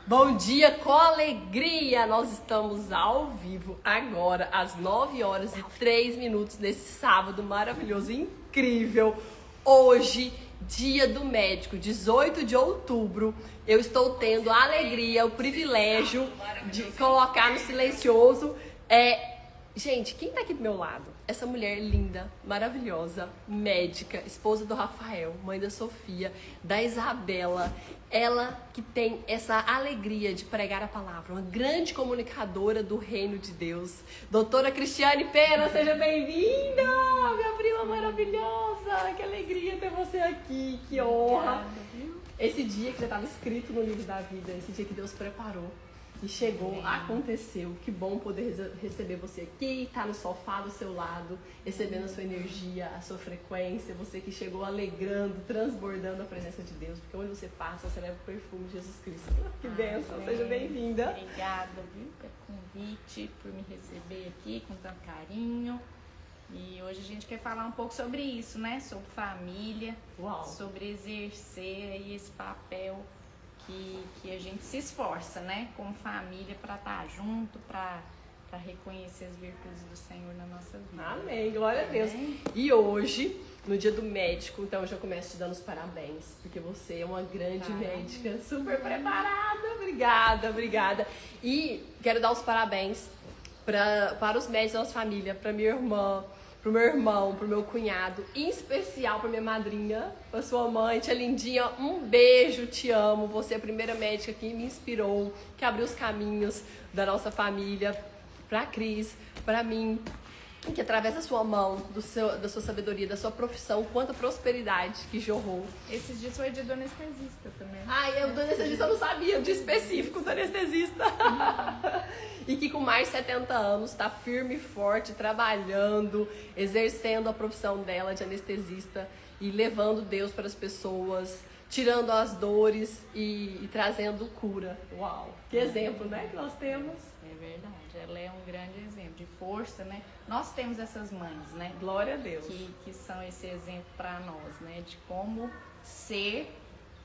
Bom dia com alegria! Nós estamos ao vivo agora, às 9h03 nesse sábado maravilhoso, incrível. Hoje, dia do médico, 18 de outubro, eu estou tendo a alegria, o privilégio de colocar no silencioso. Gente, quem tá aqui do meu lado? Essa mulher linda, maravilhosa, médica, esposa do Rafael, mãe da Sofia, da Isabela. Ela que tem essa alegria de pregar a palavra, uma grande comunicadora do reino de Deus. Doutora Cristiane Pena, seja bem-vinda! Minha prima maravilhosa! Que alegria ter você aqui, que honra! Esse dia que já estava escrito no livro da vida, esse dia que Deus preparou. E chegou, aconteceu. Que bom poder receber você aqui, estar no sofá do seu lado, recebendo a sua energia, a sua frequência. Você que chegou alegrando, transbordando a presença de Deus. Porque onde você passa, você leva o perfume de Jesus Cristo. Que bênção, seja bem-vinda. Obrigada, viu, pelo convite, por me receber aqui com tanto carinho. E hoje a gente quer falar um pouco sobre isso, né? Sobre família, sobre exercer aí esse papel que a gente se esforça, né, como família, para estar junto, para reconhecer as virtudes do Senhor na nossa vida. Amém, glória a Deus. E hoje, no dia do médico, então eu já começo te dando os parabéns, porque você é uma grande médica, super preparada. Obrigada. E quero dar os parabéns para os médicos da nossa família, para minha irmã, pro meu irmão, pro meu cunhado, em especial pra minha madrinha, pra sua mãe, tia Lindinha, um beijo, te amo. Você é a primeira médica que me inspirou, que abriu os caminhos da nossa família, pra Cris, pra mim, que através da sua mão, da sua sabedoria, da sua profissão, quanta prosperidade que jorrou. Esses dias foi dia do anestesista também. Eu do anestesista eu não sabia, o dia específico do anestesista. E que com mais de 70 anos está firme e forte, trabalhando, exercendo a profissão dela de anestesista e levando Deus para as pessoas, tirando as dores e trazendo cura. Uau! Que exemplo, né, que nós temos. É verdade, ela é um grande exemplo de força, né? Nós temos essas mães, né? Glória a Deus. Que são esse exemplo para nós, né? De como ser,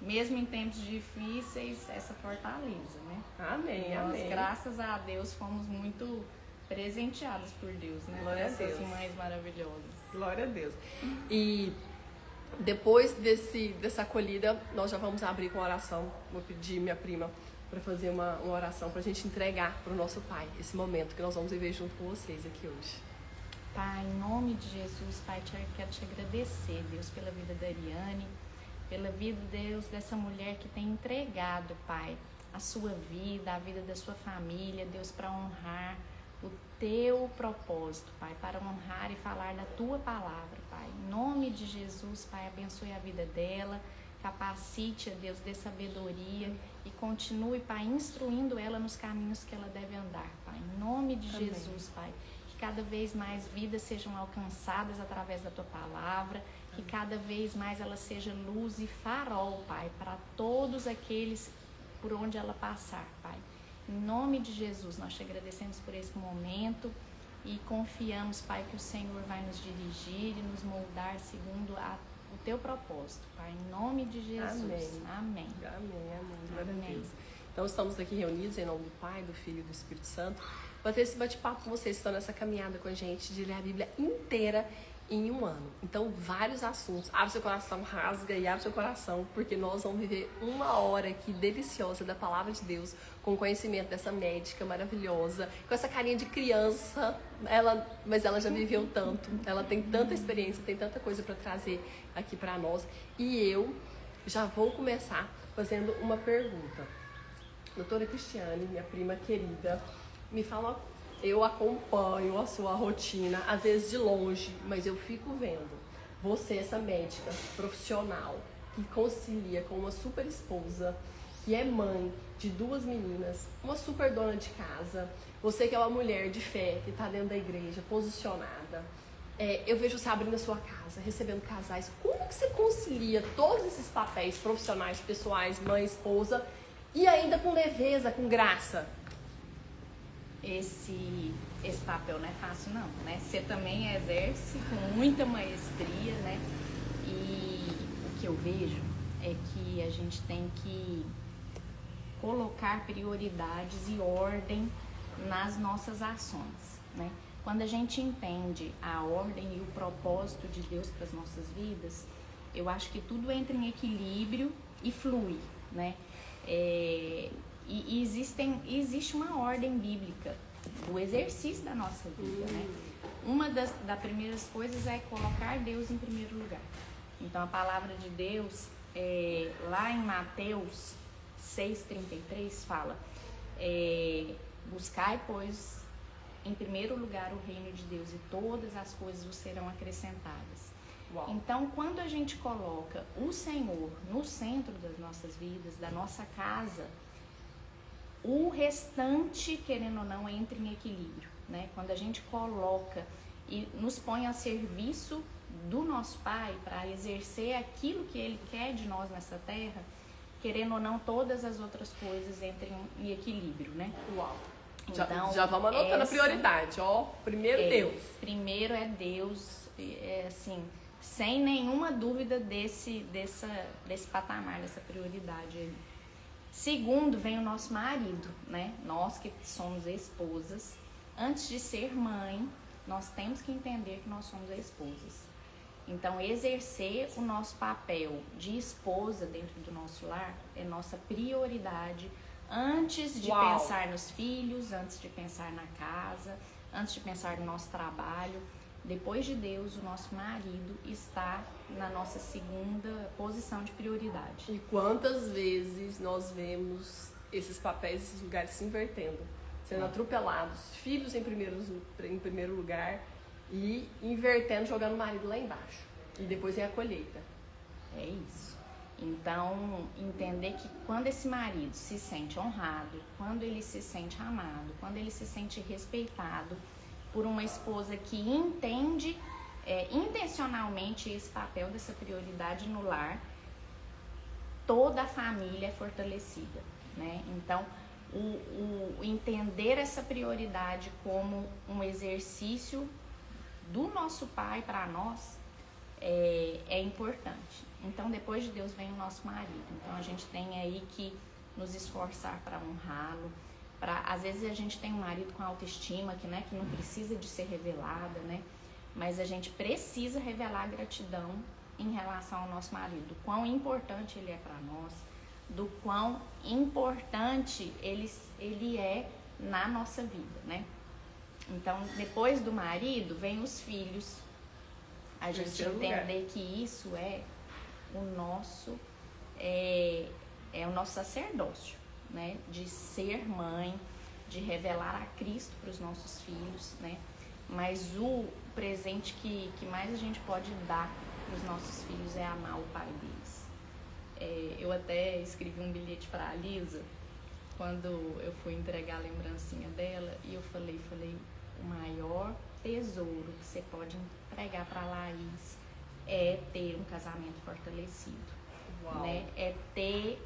mesmo em tempos difíceis, essa fortaleza, né? Amém, nós, amém. Graças a Deus, fomos muito presenteados por Deus, né? Glória a Deus. Essas mães maravilhosas. Glória a Deus. E depois dessa acolhida, nós já vamos abrir com oração. Vou pedir minha prima para fazer uma oração para a gente entregar para o nosso Pai esse momento que nós vamos viver junto com vocês aqui hoje. Pai, em nome de Jesus, Pai, quero te agradecer, Deus, pela vida da Ariane, pela vida, Deus, dessa mulher que tem entregado, Pai, a sua vida, a vida da sua família, Deus, para honrar o teu propósito, Pai, para honrar e falar da tua palavra, Pai. Em nome de Jesus, Pai, abençoe a vida dela, capacite, a Deus, dê sabedoria e continue, Pai, instruindo ela nos caminhos que ela deve andar, Pai. Em nome de Amém. Jesus, Pai, que cada vez mais vidas sejam alcançadas através da tua palavra, que cada vez mais ela seja luz e farol, Pai, para todos aqueles por onde ela passar, Pai. Em nome de Jesus, nós te agradecemos por esse momento e confiamos, Pai, que o Senhor vai nos dirigir e nos moldar segundo o teu propósito, Pai, em nome de Jesus. Amém. Glória a Deus. Então estamos aqui reunidos em nome do Pai, do Filho e do Espírito Santo para ter esse bate-papo com vocês que estão nessa caminhada com a gente de ler a Bíblia inteira em um ano. Então, vários assuntos. Abre seu coração, rasga e abre seu coração, porque nós vamos viver uma hora aqui deliciosa da Palavra de Deus, com o conhecimento dessa médica maravilhosa, com essa carinha de criança, mas ela já viveu tanto, ela tem tanta experiência, tem tanta coisa para trazer aqui para nós. E eu já vou começar fazendo uma pergunta. Doutora Cristiane, minha prima querida, me fala. Eu acompanho a sua rotina, às vezes de longe, mas eu fico vendo você, essa médica profissional, que concilia com uma super esposa, que é mãe de 2 meninas, uma super dona de casa, você que é uma mulher de fé, que está dentro da igreja, posicionada. Eu vejo você abrindo a sua casa, recebendo casais. Como que você concilia todos esses papéis profissionais, pessoais, mãe, esposa, e ainda com leveza, com graça? Esse papel não é fácil não, né? Você também exerce com muita maestria, né? E o que eu vejo é que a gente tem que colocar prioridades e ordem nas nossas ações, né? Quando a gente entende a ordem e o propósito de Deus para as nossas vidas, eu acho que tudo entra em equilíbrio e flui, né? E existe uma ordem bíblica do exercício da nossa vida, né? Uma das primeiras coisas é colocar Deus em primeiro lugar. Então a palavra de Deus, lá em Mateus 6,33 fala, buscai, pois, em primeiro lugar o reino de Deus e todas as coisas vos serão acrescentadas. Uau. Então, quando a gente coloca o Senhor no centro das nossas vidas, da nossa casa, o restante, querendo ou não, entra em equilíbrio, né? Quando a gente coloca e nos põe a serviço do nosso Pai para exercer aquilo que Ele quer de nós nessa terra, querendo ou não, todas as outras coisas entram em equilíbrio, né? Uau! Então, já vamos anotando a prioridade, ó. Primeiro Deus. Primeiro é Deus, assim, sem nenhuma dúvida desse patamar, dessa prioridade aí. Segundo, vem o nosso marido, né? Nós que somos esposas, antes de ser mãe, nós temos que entender que nós somos esposas. Então, exercer o nosso papel de esposa dentro do nosso lar é nossa prioridade antes de pensar nos filhos, antes de pensar na casa, antes de pensar no nosso trabalho. Depois de Deus, o nosso marido está na nossa segunda posição de prioridade. E quantas vezes nós vemos esses papéis, esses lugares se invertendo, sendo atropelados, filhos em primeiro lugar e invertendo, jogando o marido lá embaixo. E depois vem a colheita. É isso. Então, entender que quando esse marido se sente honrado, quando ele se sente amado, quando ele se sente respeitado por uma esposa que entende intencionalmente esse papel dessa prioridade no lar, toda a família é fortalecida, né? Então, o entender essa prioridade como um exercício do nosso Pai para nós é importante. Então, depois de Deus vem o nosso marido. Então, a gente tem aí que nos esforçar para honrá-lo. Às vezes a gente tem um marido com autoestima que não precisa de ser revelada, né? Mas a gente precisa revelar gratidão em relação ao nosso marido. Quão importante ele é para nós, do quão importante ele é na nossa vida, né? Então, depois do marido, vem os filhos. A gente entender que isso é o nosso sacerdócio, né? De ser mãe, de revelar a Cristo para os nossos filhos, né? Mas o presente que mais a gente pode dar para os nossos filhos é amar o pai deles. Eu até escrevi um bilhete para a Lisa quando eu fui entregar a lembrancinha dela e eu falei, o maior tesouro que você pode entregar para a Laís é ter um casamento fortalecido. Uau. Né? É ter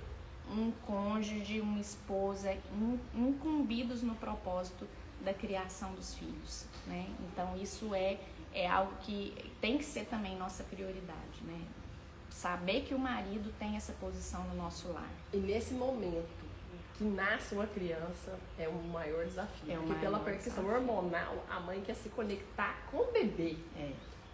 um cônjuge, uma esposa incumbidos no propósito da criação dos filhos, né? Então isso é algo que tem que ser também nossa prioridade, né? Saber que o marido tem essa posição no nosso lar. E nesse momento que nasce uma criança é um maior desafio, porque pela questão hormonal a mãe quer se conectar com o bebê.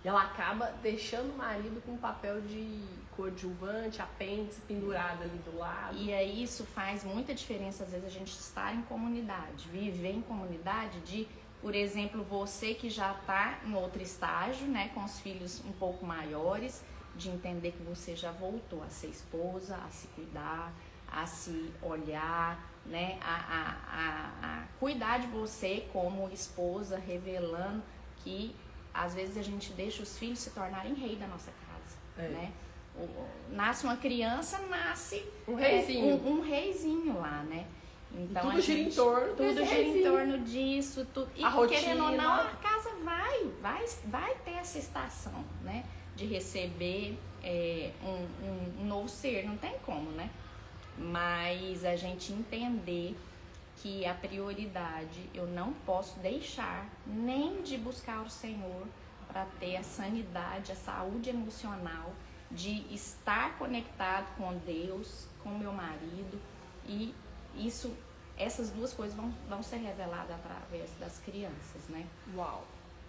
E ela acaba deixando o marido com um papel de coadjuvante, apêndice pendurado ali do lado. E aí isso faz muita diferença, às vezes, a gente estar em comunidade, viver em comunidade de, por exemplo, você que já está em outro estágio, né, com os filhos um pouco maiores, de entender que você já voltou a ser esposa, a se cuidar, a se olhar, né, a cuidar de você como esposa, revelando que às vezes a gente deixa os filhos se tornarem rei da nossa casa, né? Nasce uma criança, nasce um reizinho, um reizinho lá, né? Então tudo gira em torno, tudo gira em torno disso, e a querendo rotina. ou não, a casa vai ter essa estação, né? De receber um novo ser, não tem como, né? Mas a gente entender que a prioridade, eu não posso deixar nem de buscar o Senhor para ter a sanidade, a saúde emocional, de estar conectado com Deus, com meu marido e essas duas coisas vão ser reveladas através das crianças, né? Uau!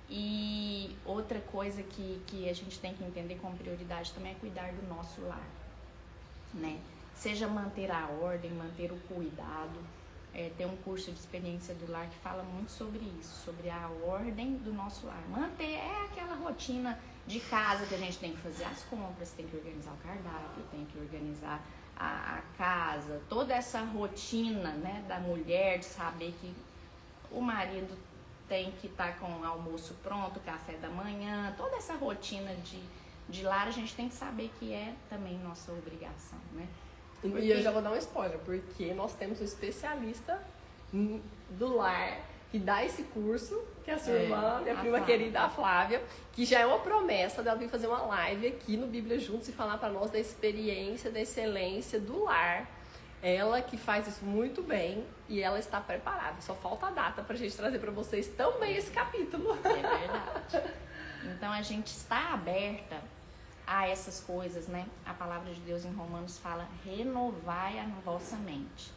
E outra coisa que a gente tem que entender como prioridade também é cuidar do nosso lar, né? Seja manter a ordem, manter o cuidado. Tem um curso de experiência do lar que fala muito sobre isso, sobre a ordem do nosso lar. Manter aquela rotina de casa que a gente tem que fazer as compras, tem que organizar o cardápio, tem que organizar a casa, toda essa rotina, né, da mulher de saber que o marido tem que estar com o almoço pronto, café da manhã, toda essa rotina de lar a gente tem que saber que é também nossa obrigação, né? Porque... E eu já vou dar um spoiler, porque nós temos um especialista do lar que dá esse curso, que é a sua irmã, minha prima querida, a Flávia, que já é uma promessa dela vir fazer uma live aqui no Bíblia Juntos e falar para nós da experiência, da excelência do lar. Ela que faz isso muito bem e ela está preparada. Só falta a data pra gente trazer para vocês também esse capítulo. É verdade. Então a gente está aberta a essas coisas, né? A palavra de Deus em Romanos fala: renovai a vossa mente.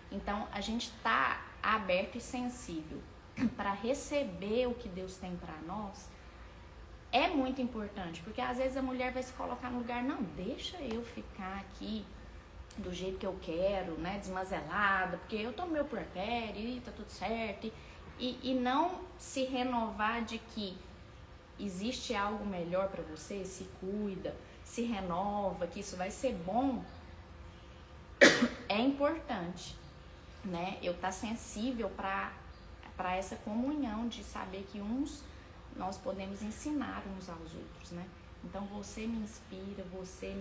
Então a gente está aberto e sensível para receber o que Deus tem para nós. É muito importante, porque às vezes a mulher vai se colocar no lugar: não, deixa eu ficar aqui do jeito que eu quero, né, desmazelada, porque eu tomo meu puerpério e tá tudo certo, e não se renovar de que existe algo melhor para você, se cuida, se renova, que isso vai ser bom. É importante, né, eu estar sensível para essa comunhão de saber que nós podemos ensinar uns aos outros, né? Então você me inspira, você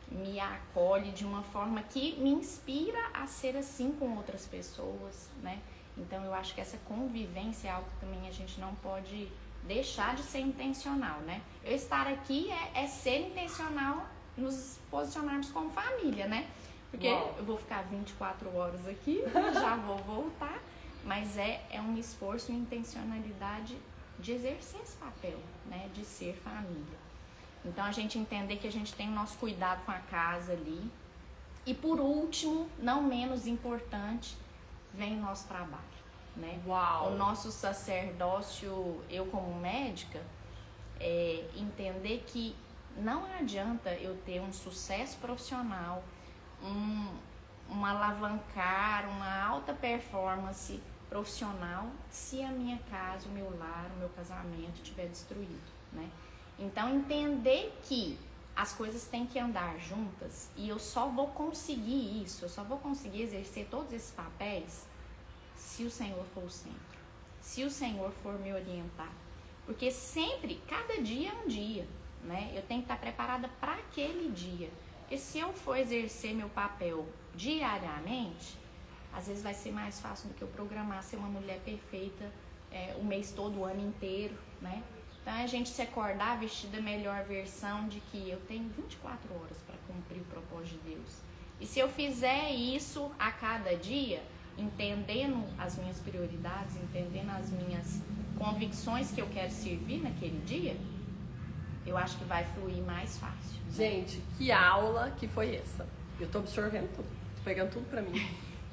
me acolhe de uma forma que me inspira a ser assim com outras pessoas, né? Então eu acho que essa convivência é algo que também a gente não pode deixar de ser intencional, né? Eu estar aqui é ser intencional, nos posicionarmos como família, né? Porque eu vou ficar 24 horas aqui, já vou voltar, mas é um esforço e intencionalidade de exercer esse papel, né? De ser família. Então a gente entender que a gente tem o nosso cuidado com a casa ali. E por último, não menos importante, vem o nosso trabalho, né? Uau. O nosso sacerdócio, eu como médica, entender que não adianta eu ter um sucesso profissional, um alavancar, uma alta performance profissional, se a minha casa, o meu lar, o meu casamento estiver destruído, né? Então, entender que as coisas têm que andar juntas e eu só vou conseguir isso, eu só vou conseguir exercer todos esses papéis se o Senhor for o centro, se o Senhor for me orientar. Porque sempre, cada dia é um dia, né? Eu tenho que estar preparada para aquele dia. Porque se eu for exercer meu papel diariamente, às vezes vai ser mais fácil do que eu programar ser uma mulher perfeita o mês todo, o ano inteiro, né? Então, a gente se acordar vestida a melhor versão de que eu tenho 24 horas para cumprir o propósito de Deus. E se eu fizer isso a cada dia, entendendo as minhas prioridades, entendendo as minhas convicções que eu quero servir naquele dia, eu acho que vai fluir mais fácil. Gente, que aula que foi essa? Eu tô absorvendo tudo, tô pegando tudo pra mim.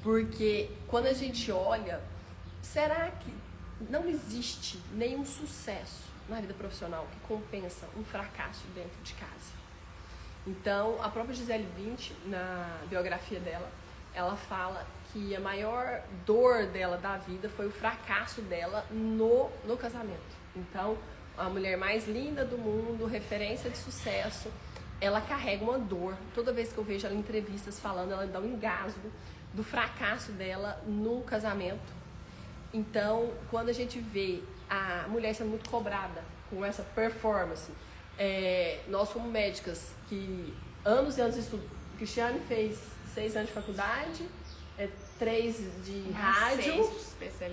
Porque quando a gente olha, será que não existe nenhum sucesso na vida profissional que compensa um fracasso dentro de casa? Então, a própria Gisele Bündchen, na biografia dela, ela fala que a maior dor dela da vida foi o fracasso dela no casamento. Então, a mulher mais linda do mundo, referência de sucesso, ela carrega uma dor. Toda vez que eu vejo ela em entrevistas falando, ela dá um engasgo do fracasso dela no casamento. Então, quando a gente vê a mulher sendo muito cobrada com essa performance, nós como médicas, que anos e anos de estudo, Cristiane fez 6 anos de faculdade, 3 de rádio,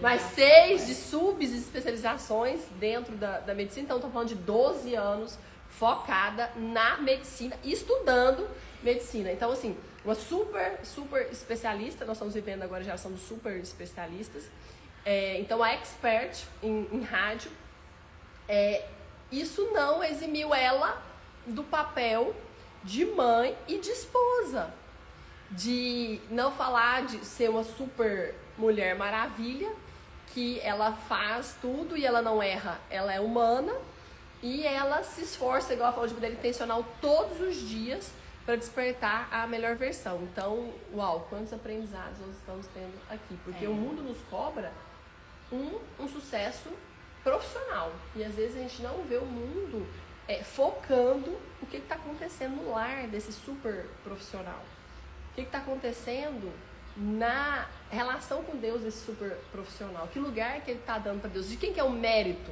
mais 6 de subespecializações dentro da medicina. Então, estou falando de 12 anos focada na medicina, estudando medicina. Então, assim, uma super especialista. Nós estamos vivendo agora a geração dos super especialistas. Então, a expert em rádio, isso não eximiu ela do papel de mãe e de esposa. de não falar de ser uma super mulher maravilha, que ela faz tudo e ela não erra, ela é humana e ela se esforça, igual a falou, de maneira intencional todos os dias para despertar a melhor versão. Então, uau, quantos aprendizados nós estamos tendo aqui, porque o mundo nos cobra um sucesso profissional e às vezes a gente não vê o mundo focando o que está acontecendo no lar desse super profissional. O que está acontecendo na relação com Deus desse super profissional? Que lugar que ele está dando para Deus? De quem que é o mérito?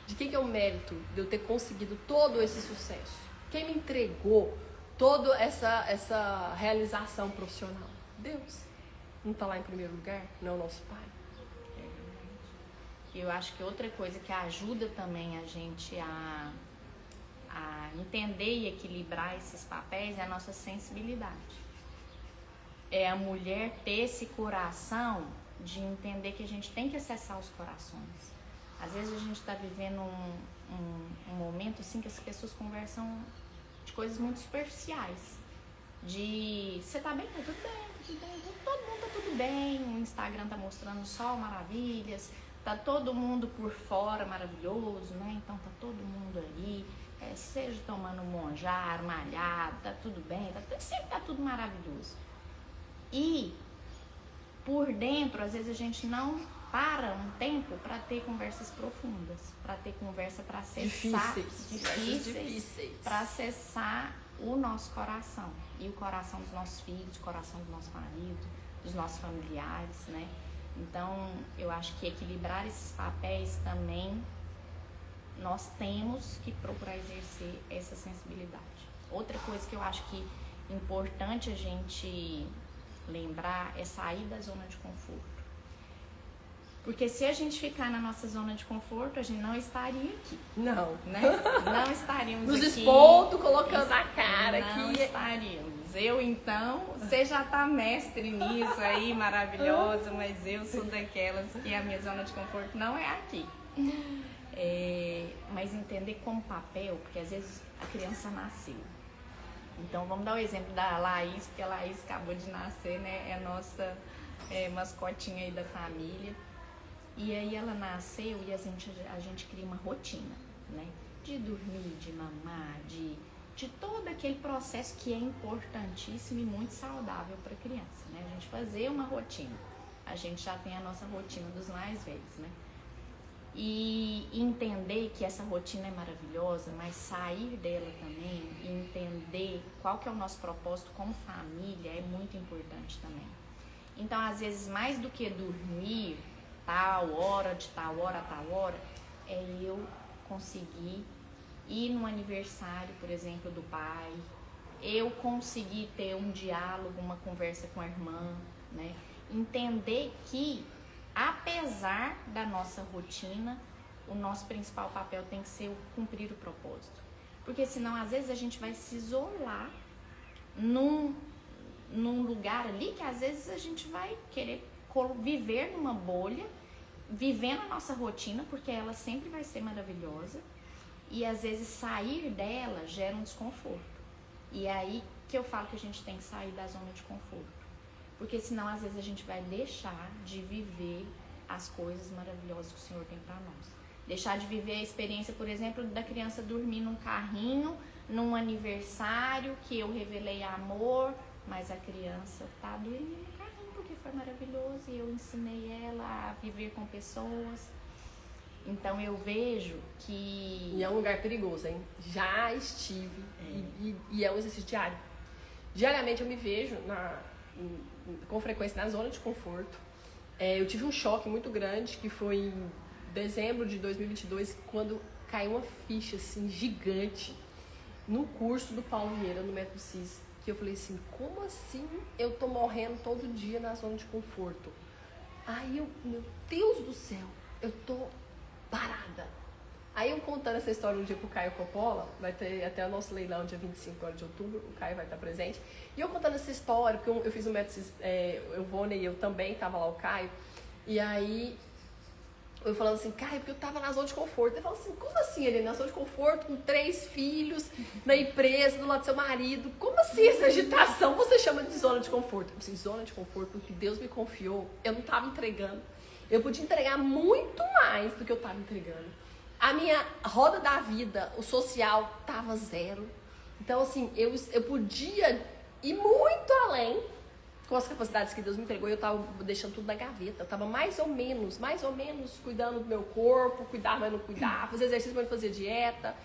De quem que é o mérito de eu ter conseguido todo esse sucesso? Quem me entregou toda essa realização profissional? Deus. Não está lá em primeiro lugar? Não é o nosso Pai? Eu acho que outra coisa que ajuda também a gente a entender e equilibrar esses papéis é a nossa sensibilidade. É a mulher ter esse coração de entender que a gente tem que acessar os corações. Às vezes a gente está vivendo um momento assim que as pessoas conversam de coisas muito superficiais. De você tá bem? Tá tudo bem, todo mundo tá tudo bem, o Instagram tá mostrando só maravilhas, tá todo mundo por fora maravilhoso, né? Então tá todo mundo ali, seja tomando monjar, malhado, tá tudo bem, sempre tá tudo maravilhoso. E por dentro, às vezes a gente não para um tempo para ter conversas profundas, para ter conversa para acessar difíceis para acessar o nosso coração e o coração dos nossos filhos, o coração do nosso marido, dos nossos familiares, né? Então, eu acho que equilibrar esses papéis também nós temos que procurar exercer essa sensibilidade. Outra coisa que eu acho que é importante a gente lembrar é sair da zona de conforto. Porque se a gente ficar na nossa zona de conforto, a gente não estaria aqui. Não. Né? Não estaríamos nos aqui. Nos expondo, colocando a cara aqui. Não estaríamos. Eu, então, você já tá mestre nisso aí, maravilhosa, mas eu sou daquelas que a minha zona de conforto não é aqui. Mas entender como papel, porque às vezes a criança nasceu. Então, vamos dar o exemplo da Laís, porque a Laís acabou de nascer, né? É a nossa mascotinha aí da família. E aí ela nasceu e a gente cria uma rotina, né? De dormir, de mamar, de todo aquele processo que é importantíssimo e muito saudável para a criança, né? A gente fazer uma rotina. A gente já tem a nossa rotina dos mais velhos, né? E entender que essa rotina é maravilhosa, mas sair dela também e entender qual que é o nosso propósito como família é muito importante também. Então, às vezes, mais do que dormir tal hora, de tal hora a tal hora, é eu conseguir ir no aniversário, por exemplo, do pai, eu conseguir ter um diálogo, uma conversa com a irmã, né? Entender que, apesar da nossa rotina, o nosso principal papel tem que ser o cumprir o propósito. Porque senão, às vezes, a gente vai se isolar num lugar ali que, às vezes, a gente vai querer viver numa bolha, vivendo a nossa rotina, porque ela sempre vai ser maravilhosa, e às vezes sair dela gera um desconforto. E é aí que eu falo que a gente tem que sair da zona de conforto, porque senão às vezes a gente vai deixar de viver as coisas maravilhosas que o Senhor tem para nós. Deixar de viver a experiência, por exemplo, da criança dormir num carrinho, num aniversário que eu revelei amor, mas a criança tá dormindo no carrinho porque foi maravilhoso e eu ensinei ela a viver com pessoas. Então eu vejo que... E é um lugar perigoso, hein? Já estive e é um exercício diário. Diariamente eu me vejo com frequência na zona de conforto. Eu tive um choque muito grande que foi em dezembro de 2022, quando caiu uma ficha assim gigante no curso do Paulo Vieira, no Método CIS. Que eu falei assim, como assim eu tô morrendo todo dia na zona de conforto? Aí eu, meu Deus do céu, eu tô parada. Aí eu contando essa história um dia pro Caio Coppola, vai ter até o nosso leilão dia 25 de outubro, o Caio vai estar presente. E eu contando essa história, porque eu fiz o método, eu Vônia e eu também, tava lá o Caio. E aí eu falando assim, cara, porque eu tava na zona de conforto. Ele falou assim, como assim, ele na zona de conforto, com 3 filhos, na empresa, do lado do seu marido? Como assim essa agitação você chama de zona de conforto? Eu falei assim, zona de conforto, porque Deus me confiou, eu não tava entregando. Eu podia entregar muito mais do que eu tava entregando. A minha roda da vida, o social, tava 0. Então, assim, eu podia ir muito além com as capacidades que Deus me entregou, eu tava deixando tudo na gaveta. Eu tava mais ou menos cuidando do meu corpo, cuidar, mas não cuidar, fazer exercício, mas não fazer dieta.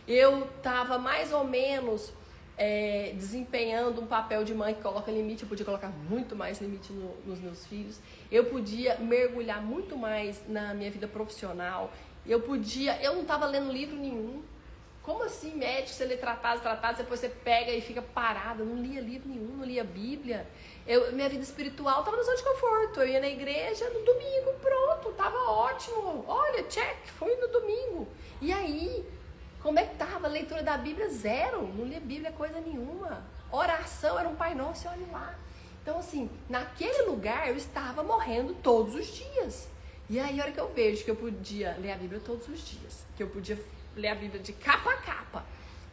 Eu tava mais ou menos desempenhando um papel de mãe que coloca limite. Eu podia colocar muito mais limite nos meus filhos. Eu podia mergulhar muito mais na minha vida profissional. Eu não tava lendo livro nenhum. Como assim, médico, você lê tratados, depois você pega e fica parada? Eu não lia livro nenhum, não lia Bíblia. Minha vida espiritual estava na zona de conforto. Eu ia na igreja no domingo, pronto, tava ótimo. Olha, check, foi no domingo. E aí, como é que tava? A leitura da Bíblia 0, não lia Bíblia coisa nenhuma. Oração era um Pai Nosso, olha lá. Então, assim, naquele lugar eu estava morrendo todos os dias. E aí, a hora que eu vejo que eu podia ler a Bíblia todos os dias, que eu podia ler a Bíblia de capa a capa,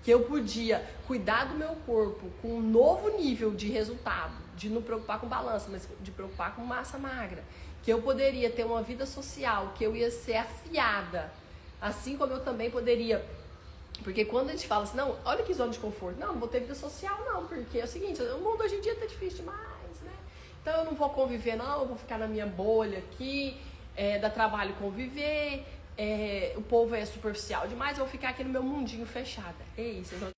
que eu podia cuidar do meu corpo com um novo nível de resultado, de não preocupar com balança, mas de preocupar com massa magra, que eu poderia ter uma vida social, que eu ia ser afiada, assim como eu também poderia, porque quando a gente fala assim, não, olha que zona de conforto, não vou ter vida social não, porque é o seguinte, o mundo hoje em dia tá difícil demais, né? Então eu não vou conviver não, eu vou ficar na minha bolha aqui, dá trabalho conviver, o povo é superficial demais, eu vou ficar aqui no meu mundinho fechada. Ei, vocês vão...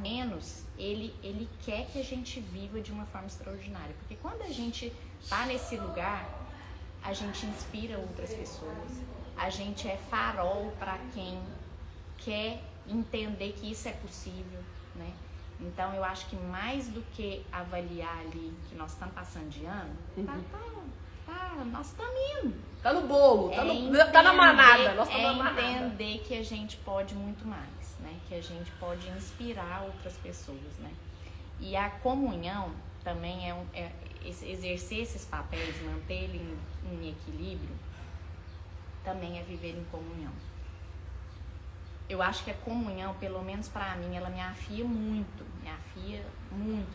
Menos ele quer que a gente viva de uma forma extraordinária, porque quando a gente tá nesse lugar, a gente inspira outras pessoas, a gente é farol para quem quer entender que isso é possível, né? Então eu acho que mais do que avaliar ali que nós estamos passando de ano, nós estamos indo. Tá no bolo, tá na manada, nós estamos na manada. Entender que a gente pode muito mais, né? Que a gente pode inspirar outras pessoas, né? E a comunhão também exercer esses papéis, manter ele em equilíbrio, também é viver em comunhão. Eu acho que a comunhão, pelo menos pra mim, ela me afia muito,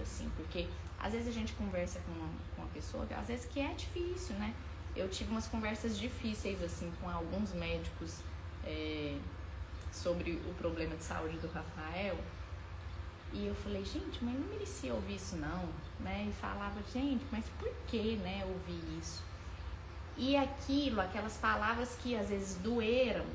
assim, porque às vezes a gente conversa com uma pessoa, às vezes que é difícil, né? Eu tive umas conversas difíceis, assim, com alguns médicos sobre o problema de saúde do Rafael. E eu falei, gente, mas não merecia ouvir isso não, né? E falava, gente, mas por que, né, ouvir isso? E aquelas palavras que às vezes doeram,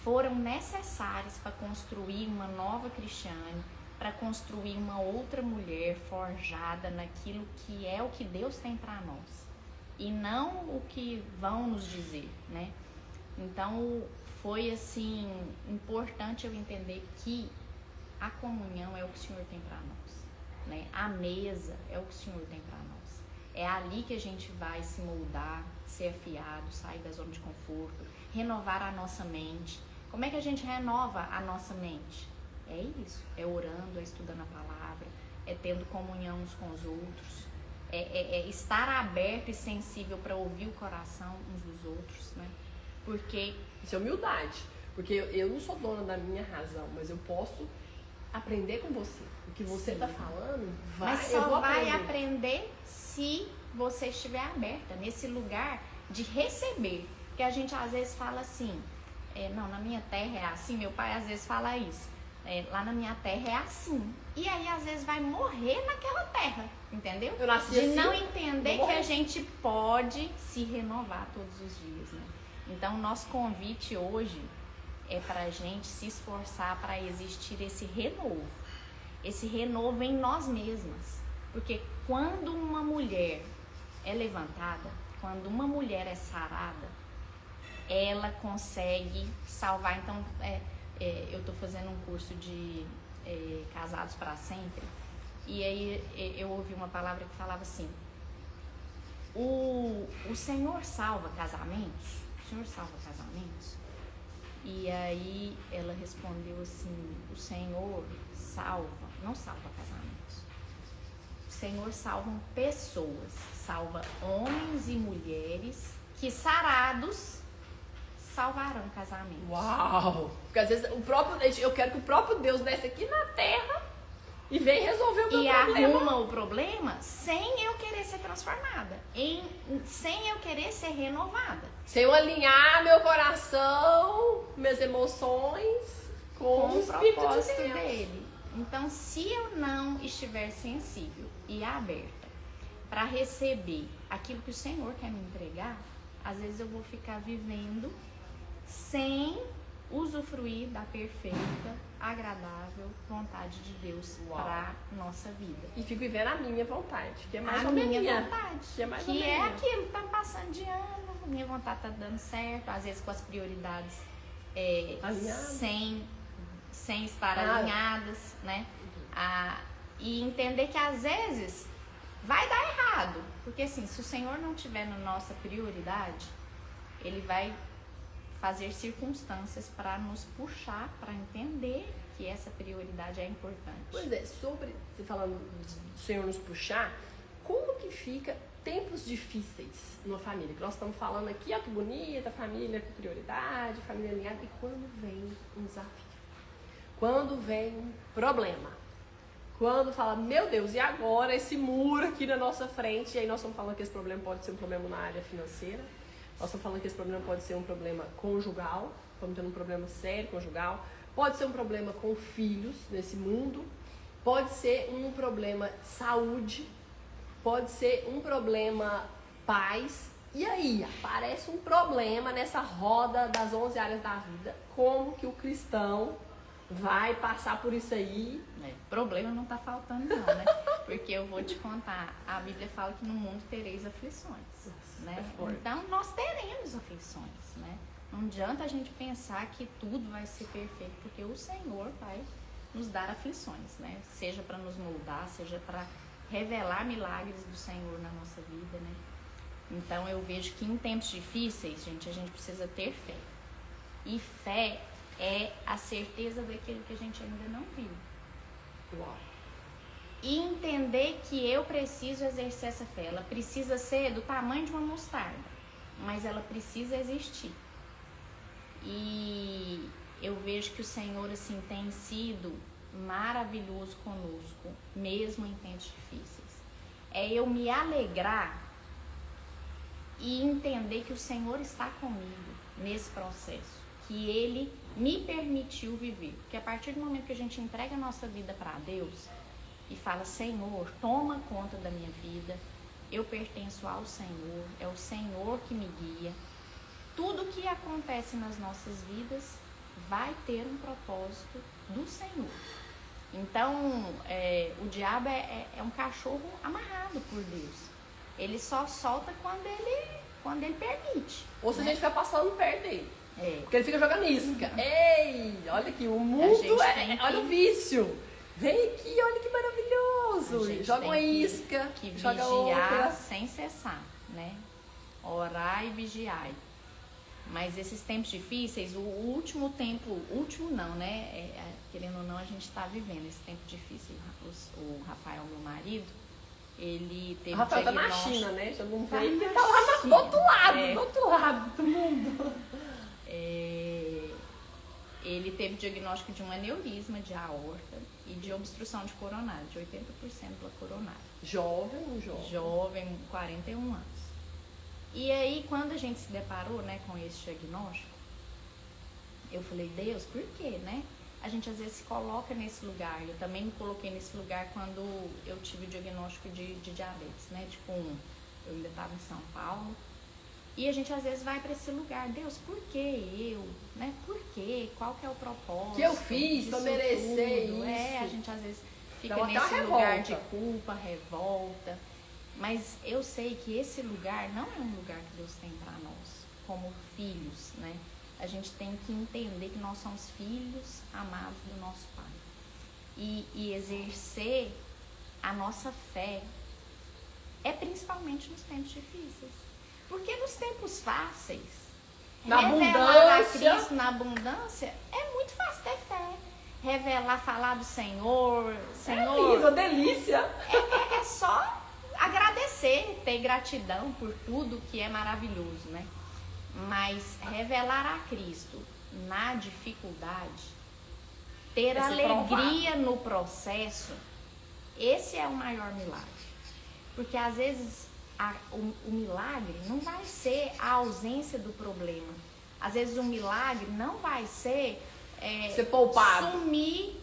foram necessárias para construir uma nova Cristiane, para construir uma outra mulher forjada naquilo que é o que Deus tem para nós. E não o que vão nos dizer, né? Então, foi, assim, importante eu entender que a comunhão é o que o Senhor tem para nós, né? A mesa é o que o Senhor tem para nós. É ali que a gente vai se moldar, ser afiado, sair da zona de conforto, renovar a nossa mente. Como é que a gente renova a nossa mente? É isso, é orando, é estudando a palavra, é tendo comunhão uns com os outros, é estar aberto e sensível para ouvir o coração uns dos outros, né? Porque... Isso é humildade, porque eu não sou dona da minha razão, mas eu posso aprender com você. O que você está falando, mas só vai aprender se você estiver aberta nesse lugar de receber. Porque a gente às vezes fala assim, não, na minha terra é assim, meu pai às vezes fala isso, lá na minha terra é assim. E aí às vezes vai morrer naquela terra, entendeu? Eu nasci de assim, não entender que a gente pode se renovar todos os dias, né? Então o nosso convite hoje é pra gente se esforçar para existir esse renovo. Esse renovo em nós mesmas. Porque quando uma mulher é levantada, quando uma mulher é sarada, ela consegue salvar. Então, eu tô fazendo um curso de Casados para Sempre, e aí eu ouvi uma palavra que falava assim: o Senhor salva casamentos? O Senhor salva casamentos? E aí ela respondeu assim: o Senhor não salva casamentos. O Senhor salva pessoas, salva homens e mulheres que sarados salvarão casamentos. Uau! Porque às vezes eu quero que o próprio Deus desce aqui na terra e vem resolver o meu problema. E arruma o problema sem eu querer ser transformada, sem eu querer ser renovada. Sem eu alinhar meu coração, minhas emoções com o propósito dele. Então, se eu não estiver sensível e aberta para receber aquilo que o Senhor quer me entregar, às vezes eu vou ficar vivendo sem usufruir da perfeita, agradável vontade de Deus para nossa vida. E fico vivendo a minha vontade, que é mais a ou minha menos vontade, que é, mais que é aquilo, tá passando de ano, a minha vontade tá dando certo, às vezes com as prioridades sem estar alinhadas, né? E entender que às vezes vai dar errado, porque assim, se o Senhor não tiver na nossa prioridade, Ele vai fazer circunstâncias para nos puxar, para entender que essa prioridade é importante. Pois é, sobre você falando do Senhor nos puxar, como que fica tempos difíceis numa família? Que nós estamos falando aqui, ó, que bonita, família com prioridade, família alinhada, e quando vem um desafio? Quando vem um problema? Quando fala, meu Deus, e agora esse muro aqui na nossa frente? E aí nós estamos falando que esse problema pode ser um problema na área financeira, nós estamos falando que esse problema pode ser um problema conjugal, estamos tendo um problema sério conjugal, pode ser um problema com filhos nesse mundo, pode ser um problema saúde, pode ser um problema paz. E aí, aparece um problema nessa roda das 11 áreas da vida. Como que o cristão vai passar por isso aí? Problema não tá faltando não, né? Porque eu vou te contar, a Bíblia fala que no mundo tereis aflições, né? Então nós teremos aflições, né? Não adianta a gente pensar que tudo vai ser perfeito, porque o Senhor vai nos dar aflições, né? Seja para nos moldar, seja para revelar milagres do Senhor na nossa vida, né? Então eu vejo que em tempos difíceis, gente, a gente precisa ter fé. E fé é a certeza daquilo que a gente ainda não viu. Uau. E entender que eu preciso exercer essa fé. Ela precisa ser do tamanho de uma mostarda, mas ela precisa existir. E eu vejo que o Senhor assim tem sido maravilhoso conosco, mesmo em tempos difíceis. É eu me alegrar e entender que o Senhor está comigo nesse processo, que Ele me permitiu viver. Porque a partir do momento que a gente entrega a nossa vida para Deus e fala, Senhor, toma conta da minha vida, eu pertenço ao Senhor, é o Senhor que me guia. Tudo que acontece nas nossas vidas vai ter um propósito do Senhor. Então, o diabo é um cachorro amarrado por Deus. Ele só solta quando ele permite. Ou se a gente ficar passando perto dele. Porque ele fica jogando isca. Uhum. Ei, olha aqui, o mundo olha o vício. Vem aqui, olha que maravilhoso. Joga uma isca, que joga vigiar outra. sem cessar, né? Orar e vigiar. Mas esses tempos difíceis, o último tempo, último não, né? Querendo ou não, a gente está vivendo esse tempo difícil. O Rafael, meu marido, ele teve o Rafael diagnóstico... tá na China, né? Já não veio, ele tá lá do outro lado do mundo. Ele teve diagnóstico de um aneurisma de aorta e de obstrução de coronária, de 80% da coronária. Jovem, 41 anos. E aí, quando a gente se deparou, né, com esse diagnóstico, eu falei, Deus, por quê, né? A gente às vezes se coloca nesse lugar. Eu também me coloquei nesse lugar quando eu tive o diagnóstico de diabetes, né, tipo 1. Eu ainda estava em São Paulo E a gente às vezes vai para esse lugar, Deus, por que eu? Né? Por quê? Qual que é o propósito? Que eu fiz para merecer isso? A gente às vezes fica nesse lugar de culpa, revolta. Mas eu sei que esse lugar não é um lugar que Deus tem para nós, como filhos, né? A gente tem que entender que nós somos filhos amados do nosso Pai. E exercer a nossa fé é principalmente nos tempos difíceis. Porque nos tempos fáceis, na revelar a Cristo na abundância, é muito fácil ter fé. Revelar, falar do Senhor, Senhor. É uma delícia. É só agradecer, ter gratidão por tudo que é maravilhoso, né? Mas revelar a Cristo na dificuldade, ter alegria no processo, esse é o maior milagre. Porque às vezes o milagre não vai ser a ausência do problema. Às vezes o milagre não vai ser ser poupado. Sumir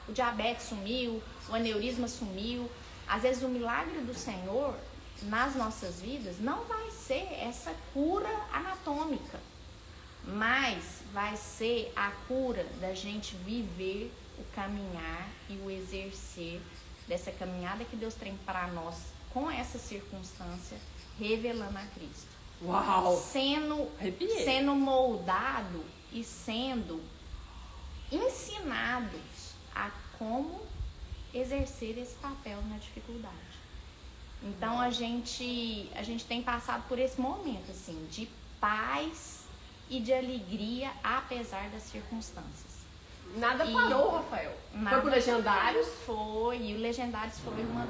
o diabetes sumiu, o aneurisma sumiu. Às vezes o milagre do Senhor nas nossas vidas não vai ser essa cura anatômica, mas vai ser a cura da gente viver o caminhar e o exercer dessa caminhada que Deus tem para nós com essa circunstância, revelando a Cristo. Uau! Sendo moldado e sendo ensinados a como exercer esse papel na dificuldade. Então a gente tem passado por esse momento assim, de paz e de alegria apesar das circunstâncias. Nada parou, Rafael. Foi pro Legendários? Foi, e o Legendários foi uma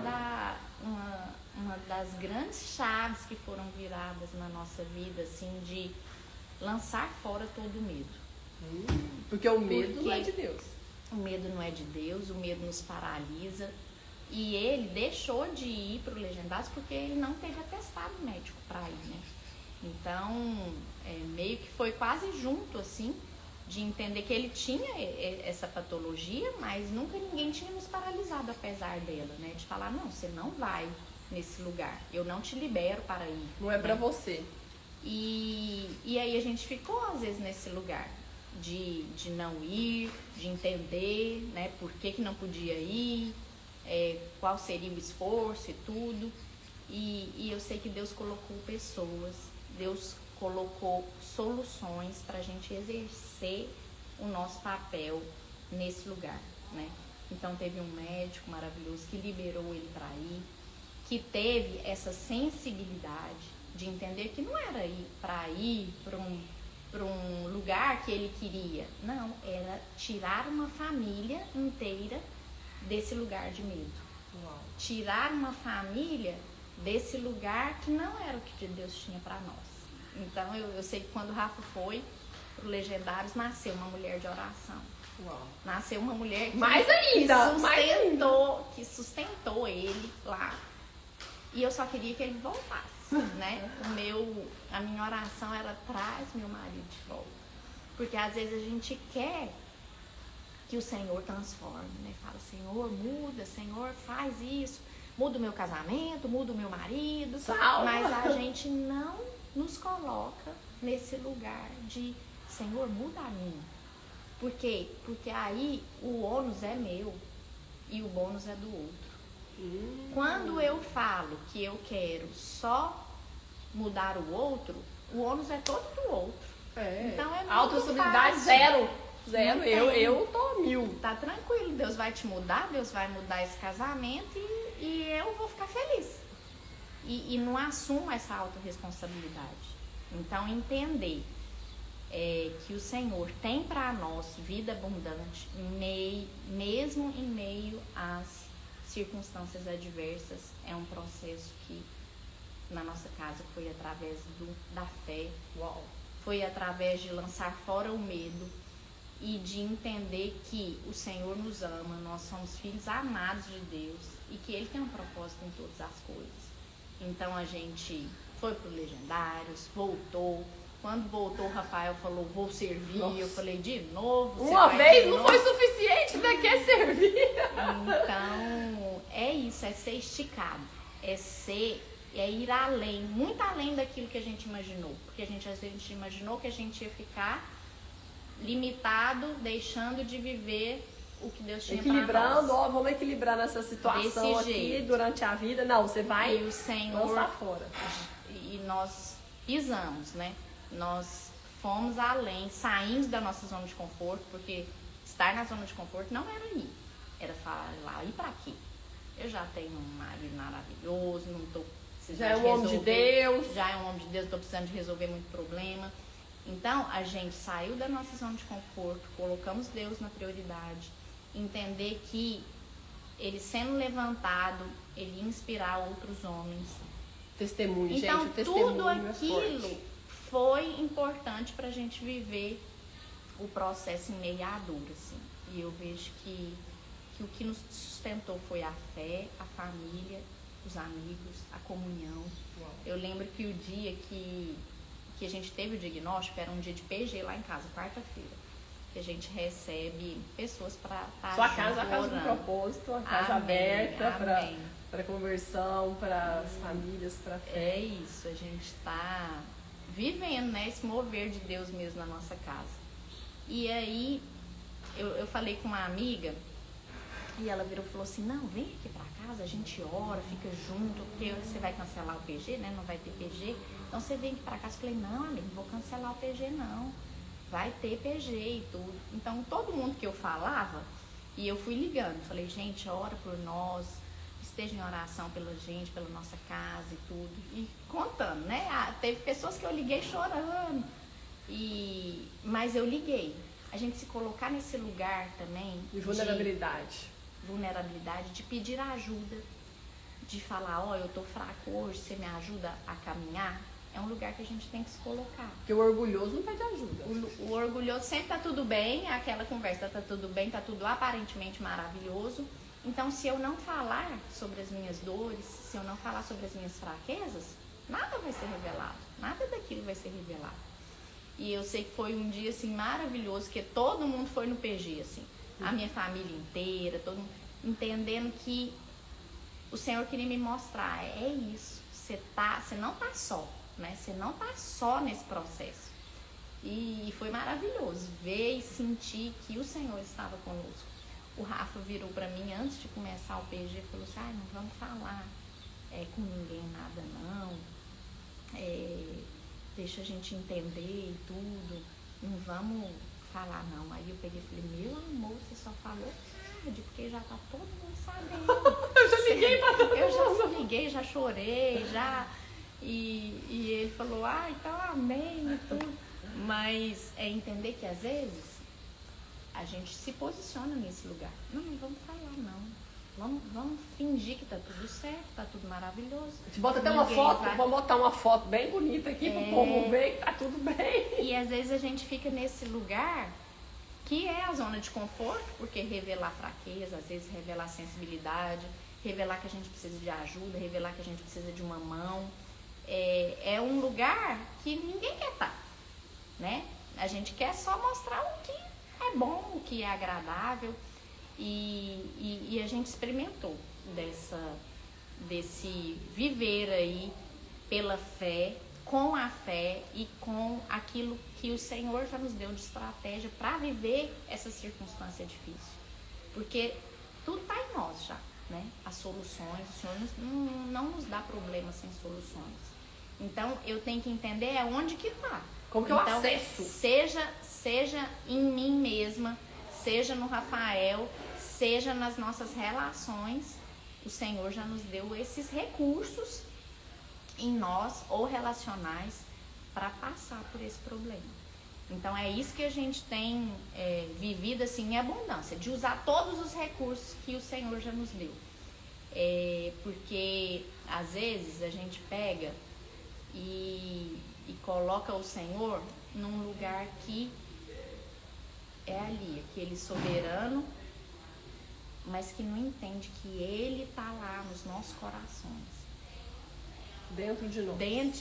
das grandes chaves que foram viradas na nossa vida, assim, de lançar fora todo o medo. Porque o medo não é de Deus. O medo não é de Deus, o medo nos paralisa. E ele deixou de ir pro Legendários porque ele não teve atestado médico para ir, né? Então, meio que foi quase junto, assim, de entender que ele tinha essa patologia, mas nunca ninguém tinha nos paralisado apesar dela, né? De falar, não, você não vai nesse lugar, eu não te libero para ir. Não é, né, para você. E aí a gente ficou, às vezes, nesse lugar de não ir, de entender, né, por que não podia ir, qual seria o esforço e tudo. E eu sei que Deus colocou pessoas, Deus colocou soluções para a gente exercer o nosso papel nesse lugar, né? Então teve um médico maravilhoso que liberou ele para ir, que teve essa sensibilidade de entender que não era ir para um lugar que ele queria, não, era tirar uma família inteira desse lugar de medo. Uau. Tirar uma família desse lugar que não era o que Deus tinha para nós. Então eu sei que quando o Rafa foi pro Legendários, nasceu uma mulher de oração. Uau. Nasceu uma mulher que sustentou ele lá. E eu só queria que ele voltasse, né? A minha oração era: traz meu marido de volta. Porque às vezes a gente quer que o Senhor transforme, né? Fala, Senhor, muda, Senhor, faz isso. Muda o meu casamento, muda o meu marido. Salva. Mas a gente não nos coloca nesse lugar de, Senhor, muda a mim. Por quê? Porque aí o ônus é meu e o bônus é do outro. Quando eu falo que eu quero só mudar o outro, o ônus é todo do outro. Então é muito autossustentabilidade zero. Eu tô 1000. Tá tranquilo, Deus vai te mudar, Deus vai mudar esse casamento e eu vou ficar feliz. E não assumo essa autorresponsabilidade. Então entender que o Senhor tem para nós vida abundante, mesmo em meio às circunstâncias adversas, é um processo que na nossa casa foi através da fé. Uau. Foi através de lançar fora o medo e de entender que o Senhor nos ama, nós somos filhos amados de Deus e que Ele tem um propósito em todas as coisas. Então a gente foi pro Legendários, voltou. Quando voltou, o Rafael falou, vou servir. Nossa. Eu falei, de novo? Uma vez não foi suficiente, ainda quer servir. Então, é isso, é ser esticado. É ser é ir além, muito além daquilo que a gente imaginou. Porque a gente imaginou que a gente ia ficar limitado, deixando de viver o que Deus tinha para nós. Equilibrando, ó, vamos equilibrar nessa situação desse aqui jeito. Durante a vida. Não, você vai e o Senhor lançar fora. E nós pisamos, né? Nós fomos além, saímos da nossa zona de conforto, porque estar na zona de conforto não era ir. Era falar lá, ir pra quê? Eu já tenho um marido maravilhoso, não tô precisando já é um homem de Deus. Já é um homem de Deus, tô precisando de resolver muito problema. Então, a gente saiu da nossa zona de conforto, colocamos Deus na prioridade, entender que ele sendo levantado, ele ia inspirar outros homens. Testemunho, então, gente, o testemunho tudo é aquilo forte. foi importante pra gente viver o processo em meio à dor, assim. E eu vejo que o que nos sustentou foi a fé, a família, os amigos, a comunhão. Uau. Eu lembro que o dia que a gente teve o diagnóstico era um dia de PG lá em casa, quarta-feira. Que a gente recebe pessoas para estar Sua casa é a casa do propósito, a casa aberta para conversão, para as famílias, para fé. É isso, a gente está vivendo, né, esse mover de Deus mesmo na nossa casa. E aí, eu falei com uma amiga e ela virou e falou assim, não, vem aqui pra casa, a gente ora, fica junto, porque você vai cancelar o PG, né, não vai ter PG, então você vem aqui pra casa. Eu falei, não, amiga, não vou cancelar o PG não, vai ter PG e tudo. Então, todo mundo que eu falava, e eu fui ligando, falei, gente, ora por nós, esteja em oração pela gente, pela nossa casa e tudo, e contando, né, teve pessoas que eu liguei chorando, mas eu liguei. A gente se colocar nesse lugar também de vulnerabilidade, de pedir ajuda, de falar, ó, eu tô fraco hoje, você me ajuda a caminhar, é um lugar que a gente tem que se colocar. Porque o orgulhoso não pede ajuda. O orgulhoso sempre tá tudo bem, aquela conversa tá tudo bem, tá tudo aparentemente maravilhoso. Então, se eu não falar sobre as minhas dores, se eu não falar sobre as minhas fraquezas, nada vai ser revelado, nada daquilo vai ser revelado. E eu sei que foi um dia, assim, maravilhoso, porque todo mundo foi no PG, assim. A minha família inteira, todo mundo, entendendo que o Senhor queria me mostrar, é isso, você não tá só, né? Você não tá só nesse processo. E foi maravilhoso ver e sentir que o Senhor estava conosco. O Rafa virou pra mim antes de começar o PG e falou assim, não vamos falar com ninguém nada não, deixa a gente entender e tudo, não vamos falar não. Aí eu peguei e falei, meu amor, você só falou tarde, porque já tá todo mundo sabendo. Eu já liguei pra todo mundo. Eu já liguei, já chorei, já. E ele falou, então amém e tudo. Mas é entender que às vezes a gente se posiciona nesse lugar. Não vamos falar não. Vamos fingir que tá tudo certo, tá tudo maravilhoso. A gente bota até uma foto, vamos botar uma foto bem bonita aqui pro povo ver que tá tudo bem. E às vezes a gente fica nesse lugar que é a zona de conforto, porque revelar fraqueza, às vezes revelar sensibilidade, revelar que a gente precisa de ajuda, revelar que a gente precisa de uma mão, é um lugar que ninguém quer estar, né? A gente quer só mostrar o que é bom, o que é agradável. E a gente experimentou desse viver aí pela fé, com a fé e com aquilo que o Senhor já nos deu de estratégia para viver essa circunstância difícil. Porque tudo está em nós já, né? As soluções, o Senhor não nos dá problemas sem soluções. Então eu tenho que entender onde que está. Como que eu acesso? Seja em mim mesma, seja no Rafael, seja nas nossas relações, o Senhor já nos deu esses recursos em nós ou relacionais para passar por esse problema. Então é isso que a gente tem vivido assim em abundância, de usar todos os recursos que o Senhor já nos deu. Porque às vezes a gente pega e coloca o Senhor num lugar que é ali, aquele soberano, mas que não entende que Ele está lá nos nossos corações. Dentro de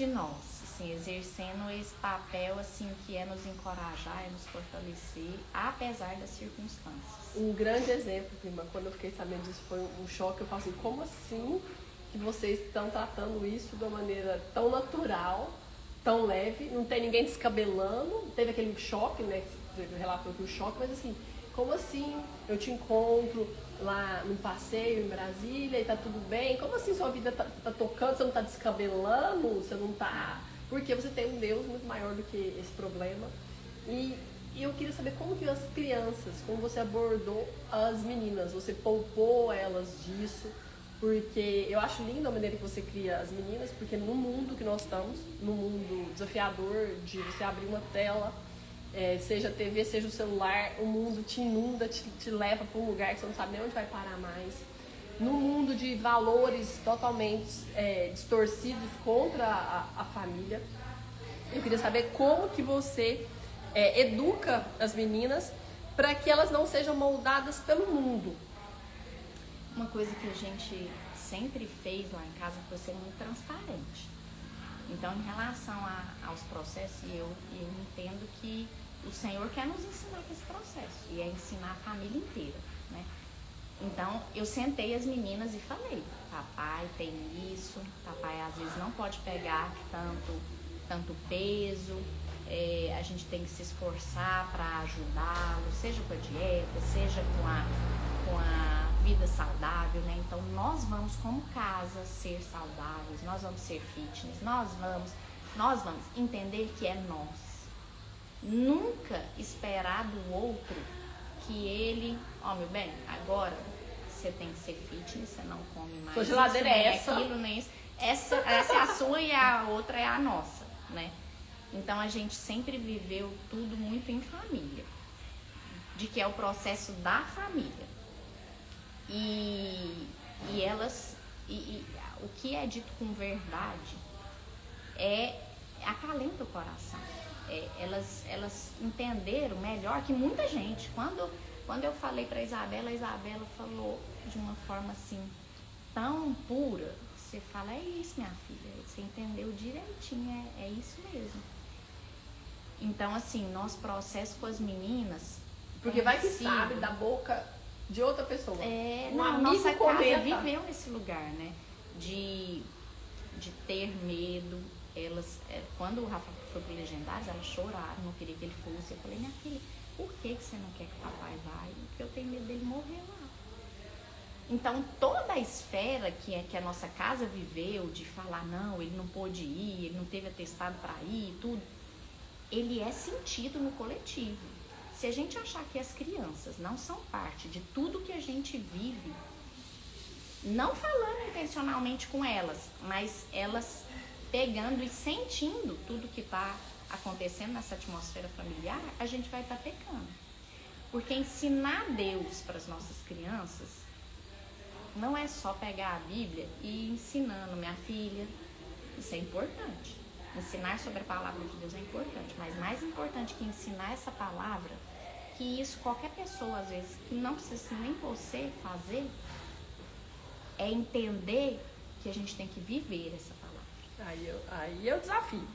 nós, assim, exercendo esse papel assim, que é nos encorajar, é nos fortalecer, apesar das circunstâncias. Um grande exemplo, prima, quando eu fiquei sabendo disso, foi um choque. Eu falo assim, como assim que vocês estão tratando isso de uma maneira tão natural, tão leve, não tem ninguém descabelando, teve aquele choque, né, que você relatou aqui o choque, mas assim, como assim eu te encontro lá no passeio em Brasília e tá tudo bem? Como assim sua vida tá tocando, você não tá descabelando, você não tá... Porque você tem um Deus muito maior do que esse problema. E eu queria saber como que as crianças, como você abordou as meninas, você poupou elas disso, porque eu acho linda a maneira que você cria as meninas, porque no mundo que nós estamos, no mundo desafiador de você abrir uma tela, seja a TV, seja o celular, o mundo te inunda, te leva para um lugar que você não sabe nem onde vai parar mais. No mundo de valores totalmente distorcidos contra a família, eu queria saber como que você educa as meninas para que elas não sejam moldadas pelo mundo. Uma coisa que a gente sempre fez lá em casa foi ser muito transparente. Então, em relação aos processos, eu entendo que o Senhor quer nos ensinar esse processo, e é ensinar a família inteira, né? Então, eu sentei as meninas e falei, papai tem isso, papai às vezes não pode pegar tanto peso, a gente tem que se esforçar para ajudá-lo, seja com a dieta, seja com a vida saudável, né? Então, nós vamos como casa ser saudáveis, nós vamos ser fitness, nós vamos entender que é nós. Nunca esperar do outro que ele, meu bem, agora você tem que ser fitness, você não come mais sua geladeira isso, é nem essa. aquilo, nem isso. Essa é a sua e a outra é a nossa, né? Então a gente sempre viveu tudo muito em família, de que é o processo da família. E o que é dito com verdade acalenta o coração. Elas entenderam melhor que muita gente. Quando eu falei para a Isabela falou de uma forma assim tão pura. Você fala, é isso, minha filha, você entendeu direitinho, é isso mesmo. Então, assim, nosso processo com as meninas... Porque vai que sabe da boca de outra pessoa. Nossa casa viveu nesse lugar, né? De ter medo. Elas, quando o Rafa foi pro Legendários, elas choraram, não queria que ele fosse. Eu falei, minha filha, por que você não quer que o papai vá? Porque eu tenho medo dele morrer lá. Então, toda a esfera que a nossa casa viveu, de falar, não, ele não pôde ir, ele não teve atestado para ir, tudo, ele é sentido no coletivo. Se a gente achar que as crianças não são parte de tudo que a gente vive, não falando intencionalmente com elas, mas elas pegando e sentindo tudo que está acontecendo nessa atmosfera familiar, a gente vai estar pecando. Porque ensinar Deus para as nossas crianças não é só pegar a Bíblia e ir ensinando, minha filha, isso é importante. Ensinar sobre a palavra de Deus é importante, mas mais importante que ensinar essa palavra, que isso qualquer pessoa, às vezes, que não precisa nem você fazer, é entender que a gente tem que viver essa palavra. Aí é o desafio.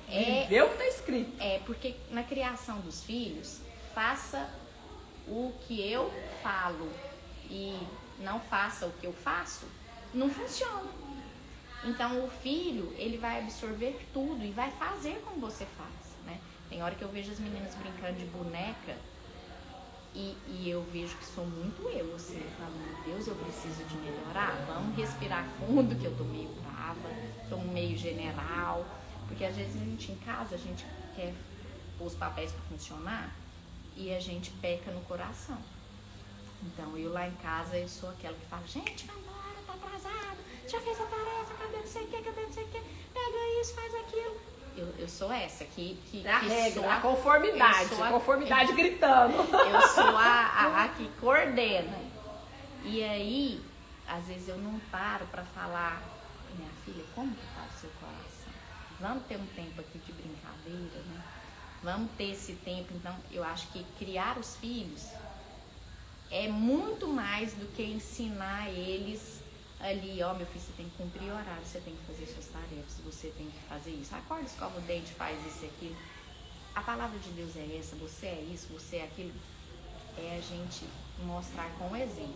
Viver o que está escrito. Porque na criação dos filhos, faça o que eu falo e não faça o que eu faço, não funciona. Então o filho, ele vai absorver tudo e vai fazer como você faz, né? Tem hora que eu vejo as meninas brincando de boneca e eu vejo que sou muito eu, assim, eu falo, meu Deus, eu preciso de melhorar, vamos respirar fundo, que eu tô meio brava, tô meio general, porque às vezes a gente em casa, a gente quer pôr os papéis para funcionar e a gente peca no coração. Então eu lá em casa, eu sou aquela que fala, gente, vai embora, tá atrasado, já fez a tarefa, cadê não sei o que, pega isso, faz aquilo. Eu sou essa que a regra, a conformidade gritando. Eu sou a que coordena. E aí, às vezes eu não paro para falar, minha filha, como que tá o seu coração? Vamos ter um tempo aqui de brincadeira, né? Vamos ter esse tempo. Então, eu acho que criar os filhos é muito mais do que ensinar eles ali, meu filho, você tem que cumprir horário, você tem que fazer suas tarefas, você tem que fazer isso. Acorda, escova o dente, faz isso e aquilo. A palavra de Deus é essa, você é isso, você é aquilo. É a gente mostrar com o exemplo.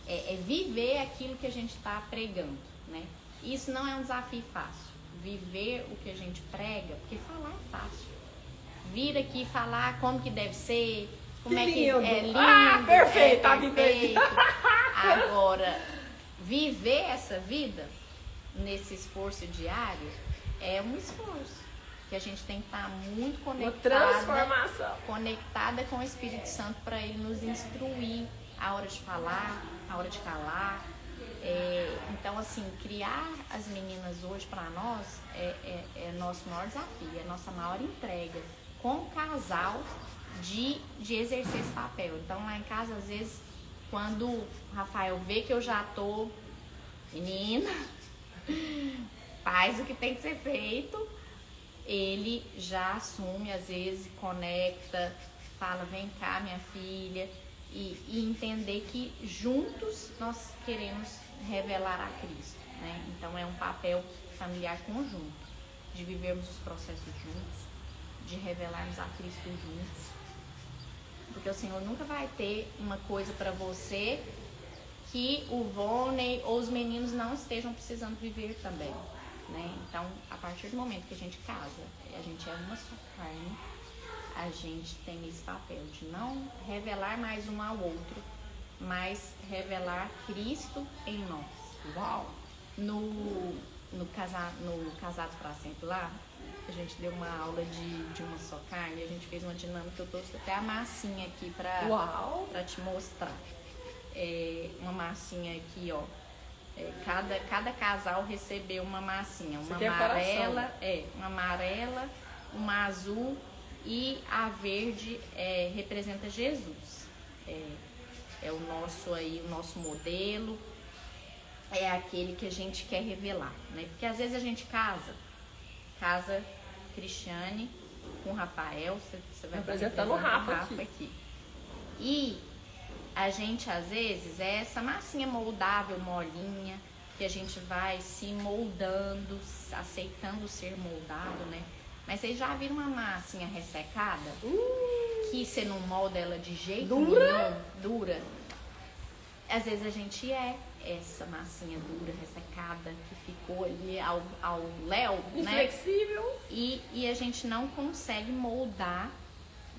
É viver aquilo que a gente está pregando. né? Isso não é um desafio fácil. Viver o que a gente prega, porque falar é fácil. Vir aqui e falar como que deve ser, como é que é lindo, perfeito, é perfeito. Agora, viver essa vida nesse esforço diário é um esforço que a gente tem que estar muito conectada com o Espírito Santo para ele nos instruir a hora de falar, a hora de calar. Então, assim, criar as meninas hoje para nós é nosso maior desafio, é nossa maior entrega como casal de exercer esse papel. Então, lá em casa, às vezes, quando o Rafael vê que eu já tô, menina, faz o que tem que ser feito, ele já assume, às vezes, conecta, fala, vem cá, minha filha, e entender que juntos nós queremos revelar a Cristo, né? Então é um papel familiar conjunto, de vivermos os processos juntos, de revelarmos a Cristo juntos, porque o Senhor nunca vai ter uma coisa para você que o Voney ou os meninos não estejam precisando viver também, né? Então, a partir do momento que a gente casa, a gente é uma só carne, a gente tem esse papel de não revelar mais um ao outro, mas revelar Cristo em nós. Uau! No Casados para Sempre lá, a gente deu uma aula de uma só carne, a gente fez uma dinâmica, eu trouxe até a massinha aqui para te mostrar. Uma massinha aqui, ó. Cada casal recebeu uma massinha, uma amarela, uma azul e a verde representa Jesus. É o nosso modelo, é aquele que a gente quer revelar, né? Porque às vezes a gente casa Cristiane com Rafael, você vai representando o Rafa aqui. E a gente, às vezes, é essa massinha moldável, molinha, que a gente vai se moldando, aceitando ser moldado, né? Mas vocês já viram uma massinha ressecada? Que você não molda ela de jeito nenhum, dura. Às vezes a gente é essa massinha dura, ressecada, que ficou ali ao léu, né? Inflexível. E a gente não consegue moldar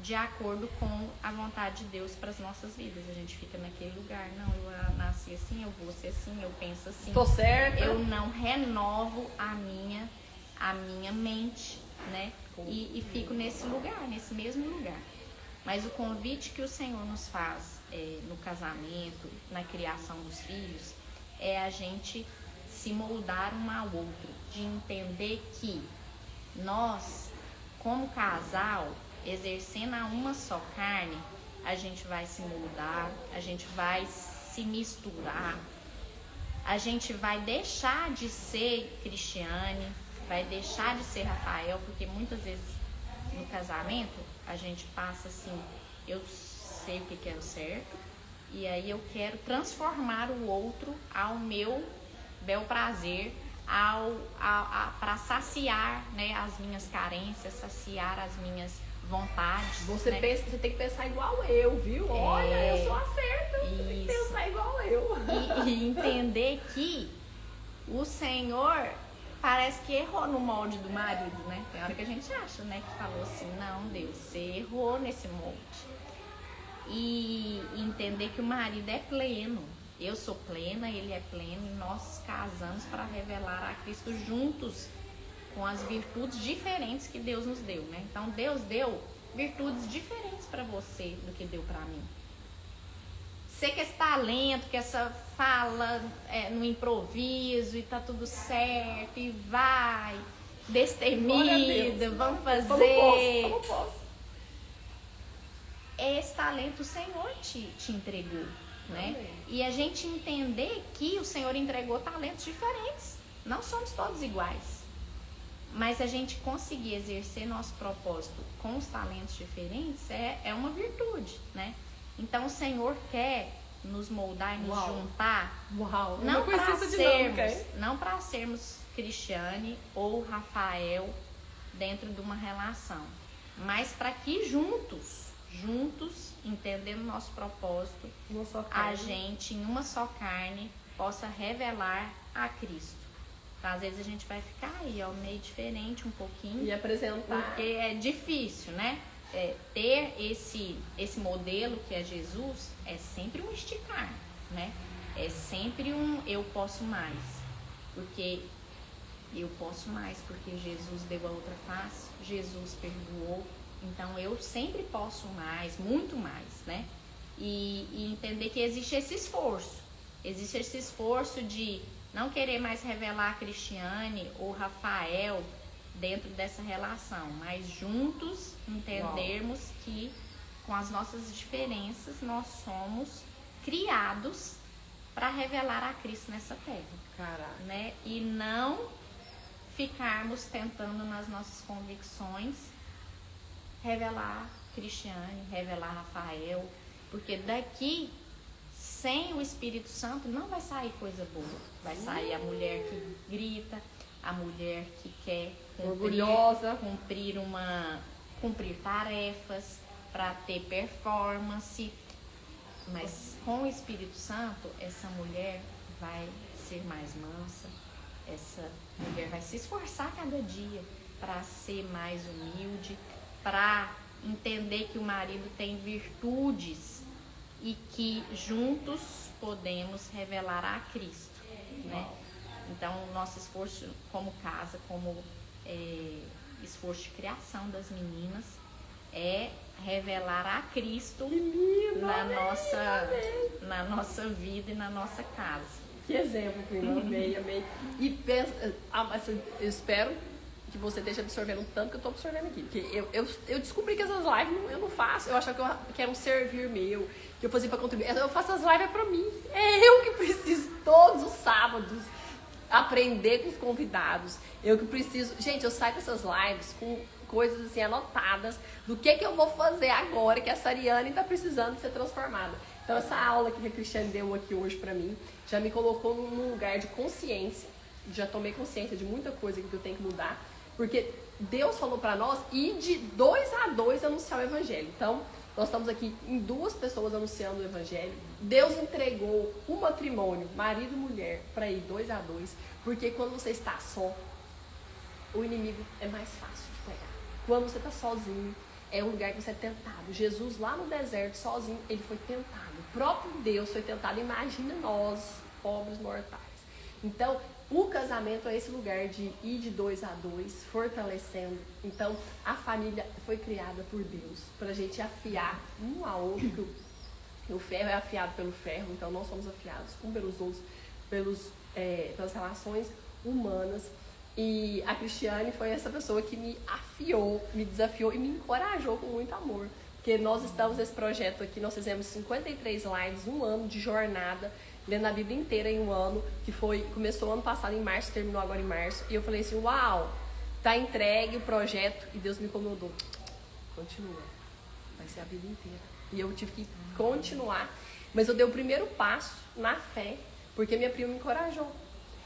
de acordo com a vontade de Deus para as nossas vidas. A gente fica naquele lugar, não, eu nasci assim, eu vou ser assim, eu penso assim. Tô certa. Eu não renovo a minha mente, né? E fico nesse lugar, nesse mesmo lugar. Mas o convite que o Senhor nos faz no casamento, na criação dos filhos, é a gente se moldar um ao outro, de entender que nós, como casal, exercendo a uma só carne, a gente vai se moldar, a gente vai se misturar, a gente vai deixar de ser Cristiane, vai deixar de ser Rafael, porque muitas vezes no casamento a gente passa assim, eu sei o que quero certo, e aí eu quero transformar o outro ao meu bel prazer, para saciar, né, as minhas carências, saciar as minhas vontades. Você tem que pensar igual eu, viu? Olha, eu sou a certa, você tem que pensar igual eu. E entender que o Senhor parece que errou no molde do marido, né? Tem hora que a gente acha, né, que falou assim, não, Deus, você errou nesse molde. E entender que o marido é pleno. Eu sou plena, ele é pleno, e nós casamos para revelar a Cristo juntos, com as virtudes diferentes que Deus nos deu, né? Então Deus deu virtudes diferentes para você do que deu para mim. Você que esse talento, que essa fala no improviso e tá tudo certo, e vai, destemida, vamos fazer. Como posso? Esse talento o Senhor te entregou, né? Amém. E a gente entender que o Senhor entregou talentos diferentes. Não somos todos iguais. Mas a gente conseguir exercer nosso propósito com os talentos diferentes é uma virtude, né? Então o Senhor quer nos moldar e nos juntar. Uau! Não para sermos Cristiane ou Rafael dentro de uma relação, mas para que juntos, entendendo nosso propósito, a gente em uma só carne possa revelar a Cristo. Então, às vezes a gente vai ficar aí, ó, meio diferente um pouquinho. E apresentar. Porque é difícil, né? Ter esse modelo que é Jesus é sempre um esticar, né? É sempre um eu posso mais. Porque eu posso mais, porque Jesus deu a outra face, Jesus perdoou. Então eu sempre posso mais, muito mais, né? E entender que existe esse esforço. Existe esse esforço de não querer mais revelar a Cristiane ou Rafael dentro dessa relação, mas juntos entendermos que com as nossas diferenças nós somos criados para revelar a Cristo nessa terra. Caraca. Né? E não ficarmos tentando nas nossas convicções revelar Cristiane, revelar Rafael, porque daqui, sem o Espírito Santo, não vai sair coisa boa. Vai sair a mulher que grita, a mulher que quer orgulhosa, cumprir tarefas para ter performance. Mas com o Espírito Santo, essa mulher vai ser mais mansa, essa mulher vai se esforçar cada dia para ser mais humilde, para entender que o marido tem virtudes e que juntos podemos revelar a Cristo, né? Então, o nosso esforço como casa, como esforço de criação das meninas, é revelar a Cristo na nossa vida e na nossa casa. Que exemplo, prima. Amei. E pensa, assim, eu espero que você esteja absorvendo tanto que eu tô absorvendo aqui. Porque eu descobri que essas lives eu não faço. Eu achava que era um servir meu, que eu fazia pra contribuir. Eu faço as lives pra mim. É eu que preciso todos os sábados aprender com os convidados. Eu que preciso... Gente, eu saio dessas lives com coisas assim anotadas do que eu vou fazer agora que a Sariane tá precisando ser transformada. Então essa aula que a Cristiane deu aqui hoje pra mim já me colocou num lugar de consciência. Já tomei consciência de muita coisa que eu tenho que mudar. Porque Deus falou pra nós ir de 2 a 2 anunciar o evangelho. Então, nós estamos aqui em 2 pessoas anunciando o evangelho. Deus entregou o matrimônio, marido e mulher, para ir 2 a 2. Porque quando você está só, o inimigo é mais fácil de pegar. Quando você está sozinho, é um lugar que você é tentado. Jesus lá no deserto, sozinho, ele foi tentado. O próprio Deus foi tentado. Imagina nós, pobres mortais. Então, o casamento é esse lugar de ir de 2 a 2, fortalecendo. Então, a família foi criada por Deus para a gente afiar um ao outro. O ferro é afiado pelo ferro, então nós somos afiados um pelos outros, pelas relações humanas. E a Cristiane foi essa pessoa que me afiou, me desafiou e me encorajou com muito amor. Porque nós estamos nesse projeto aqui, nós fizemos 53 lives, 1 ano de jornada, lendo a Bíblia inteira em 1 ano, que começou ano passado em março, terminou agora em março. E eu falei assim, uau, tá entregue o projeto. E Deus me incomodou. Continua, vai ser a vida inteira. E eu tive que continuar. Mas eu dei o primeiro passo na fé, porque minha prima me encorajou.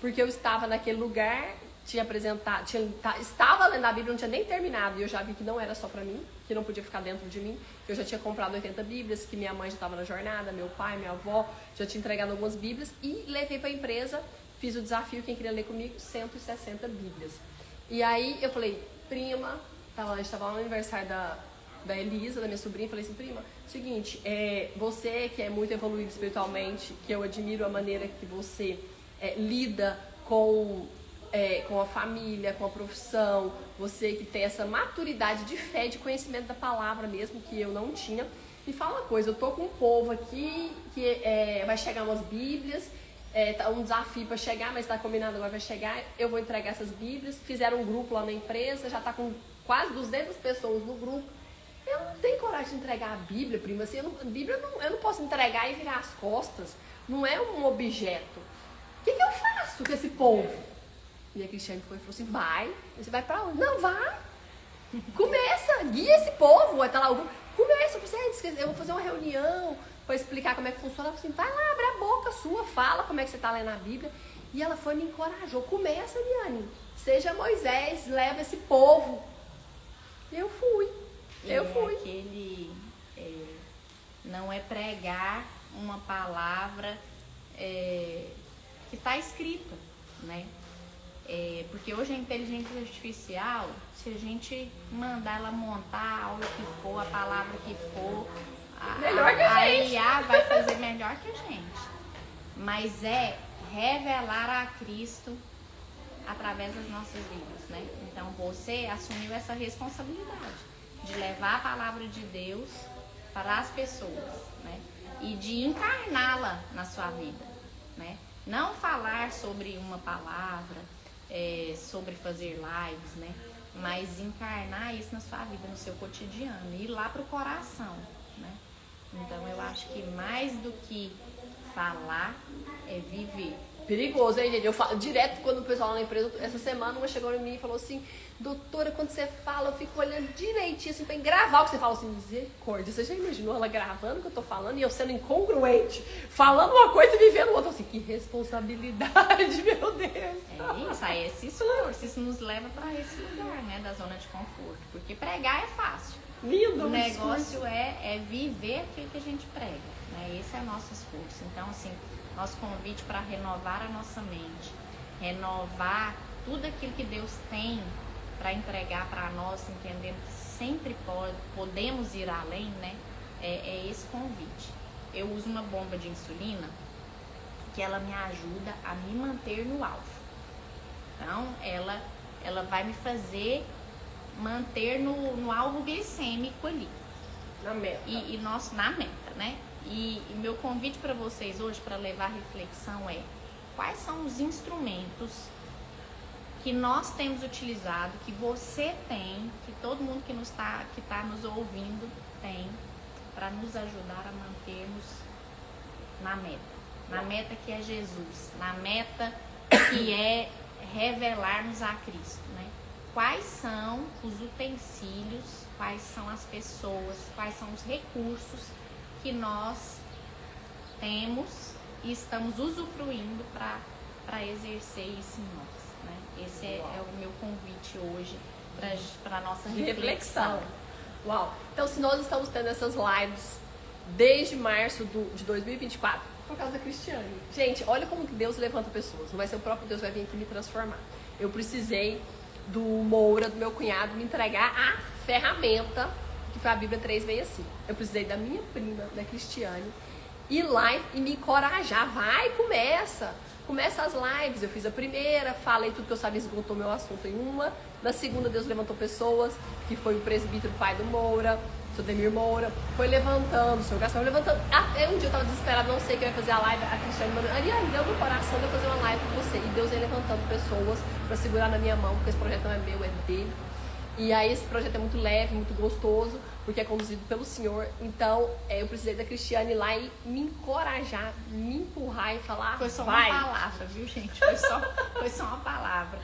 Porque eu estava naquele lugar, estava lendo a Bíblia, não tinha nem terminado. E eu já vi que não era só pra mim, que não podia ficar dentro de mim. Que eu já tinha comprado 80 Bíblias, que minha mãe já estava na jornada, meu pai, minha avó, já tinha entregado algumas Bíblias. E levei pra empresa, fiz o desafio, quem queria ler comigo, 160 Bíblias. E aí eu falei, prima, a gente estava lá no aniversário da Elisa, da minha sobrinha, falei assim, prima, seguinte, você que é muito evoluído espiritualmente, que eu admiro a maneira que você lida com a família, com a profissão, você que tem essa maturidade de fé, de conhecimento da palavra mesmo, que eu não tinha. Me fala uma coisa, eu tô com um povo aqui que vai chegar umas Bíblias, tá um desafio para chegar, mas tá combinado agora, vai chegar, eu vou entregar essas Bíblias. Fizeram um grupo lá na empresa, já tá com quase 200 pessoas no grupo. Eu não tenho coragem de entregar a Bíblia, prima, assim, eu não posso entregar e virar as costas, não é um objeto. O que eu faço com esse povo? E a Cristiane falou assim, vai, você vai pra onde? Não, vai, começa, guia esse povo, vai estar lá o grupo, começa, eu vou fazer uma reunião para explicar como é que funciona. Ela falou assim, vai lá, abre a boca sua, fala como é que você está lendo a Bíblia. E ela foi me encorajou, começa, Liane, seja Moisés, leva esse povo. E eu fui. Não é pregar uma palavra que está escrita, né? Porque hoje a inteligência artificial, se a gente mandar ela montar a aula que for, a palavra que for, a IA vai fazer melhor que a gente. Mas é revelar a Cristo através das nossas vidas, né? Então você assumiu essa responsabilidade de levar a palavra de Deus para as pessoas, né? E de encarná-la na sua vida, né? Não falar sobre uma palavra, sobre fazer lives, né? Mas encarnar isso na sua vida, no seu cotidiano, ir lá pro coração, né? Então eu acho que mais do que falar é viver. Perigoso, hein, gente? Eu falo direto quando o pessoal lá na empresa, essa semana uma chegou em mim e falou assim: doutora, quando você fala, eu fico olhando direitinho assim pra gravar o que você fala. Assim, misericórdia, você já imaginou ela gravando o que eu tô falando e eu sendo incongruente, falando uma coisa e vivendo outra? Assim, que responsabilidade, meu Deus. É esse esforço, isso nos leva pra esse lugar, né, da zona de conforto. Porque pregar é fácil. Lindo. O negócio é viver aquilo que a gente prega, né? Esse é o nosso esforço. Então, assim, nosso convite para renovar a nossa mente, renovar tudo aquilo que Deus tem para entregar para nós, entendendo que sempre podemos ir além, né? É esse convite. Eu uso uma bomba de insulina que ela me ajuda a me manter no alvo. Então, ela vai me fazer manter no alvo glicêmico ali. Na meta. Na meta, né? E meu convite para vocês hoje, para levar reflexão, é: quais são os instrumentos que nós temos utilizado, que você tem, que todo mundo que está nos ouvindo tem, para nos ajudar a mantermos na meta que é Jesus, na meta que é revelarmos a Cristo, né? Quais são os utensílios, quais são as pessoas, quais são os recursos que nós temos e estamos usufruindo para exercer isso em nós, né? Esse é o meu convite hoje para a nossa reflexão. Uau! Então, se nós estamos tendo essas lives desde março de 2024, por causa da Cristiane. Gente, olha como que Deus levanta pessoas. Não vai ser o próprio Deus que vai vir aqui me transformar. Eu precisei do Moura, do meu cunhado, me entregar a ferramenta, que foi a Bíblia 365. Eu precisei da minha prima, da Cristiane, ir lá e me encorajar. Vai, começa as lives. Eu fiz a primeira, falei tudo que eu sabia, esgotou meu assunto em uma. Na segunda, Deus levantou pessoas, que foi o presbítero, pai do Moura, o Demir Moura, foi levantando, o seu Gaspar foi levantando. Até um dia eu tava desesperada, não sei quem vai fazer a live. A Cristiane mandou: Ariane, deu no coração de eu fazer uma live com você. E Deus ia levantando pessoas pra segurar na minha mão, porque esse projeto não é meu, é dele. E aí esse projeto é muito leve, muito gostoso, porque é conduzido pelo Senhor. Então, eu precisei da Cristiane ir lá e me encorajar, me empurrar e falar: foi só vai. Uma palavra, viu, gente? Foi só uma palavra.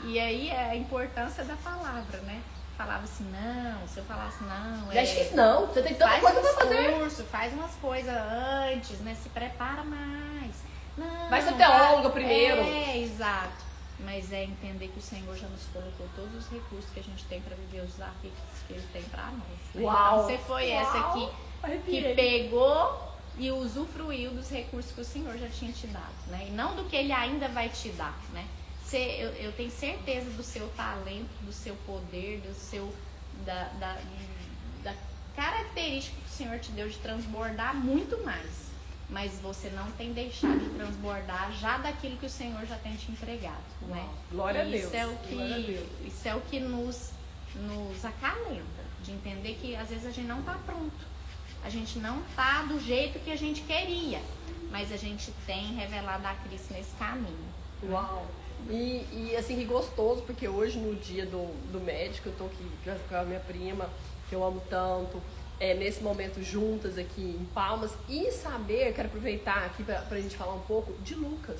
E aí é a importância da palavra, né? Falava assim: não, se eu falasse não, deixa isso não, você tem tanta coisa pra fazer. Curso, faz umas coisas antes, né? Se prepara mais. Não, vai ser teóloga primeiro. Exato. Mas é entender que o Senhor já nos colocou todos os recursos que a gente tem para viver os desafios que Ele tem para nós. Né? Uau! Então você foi essa aqui que pegou e usufruiu dos recursos que o Senhor já tinha te dado, né? E não do que Ele ainda vai te dar, né? Eu tenho certeza do seu talento, do seu poder, da característica que o Senhor te deu de transbordar muito mais. Mas você não tem deixado de transbordar já daquilo que o Senhor já tem te entregado, né? Glória a Deus. Isso é o que nos acalenta, de entender que às vezes a gente não está pronto. A gente não está do jeito que a gente queria, mas a gente tem revelado a Cristo nesse caminho. Uau! E assim, que gostoso, porque hoje no dia do médico, eu tô aqui com a minha prima, que eu amo tanto, nesse momento juntas aqui em Palmas, e saber, quero aproveitar aqui pra gente falar um pouco de Lucas.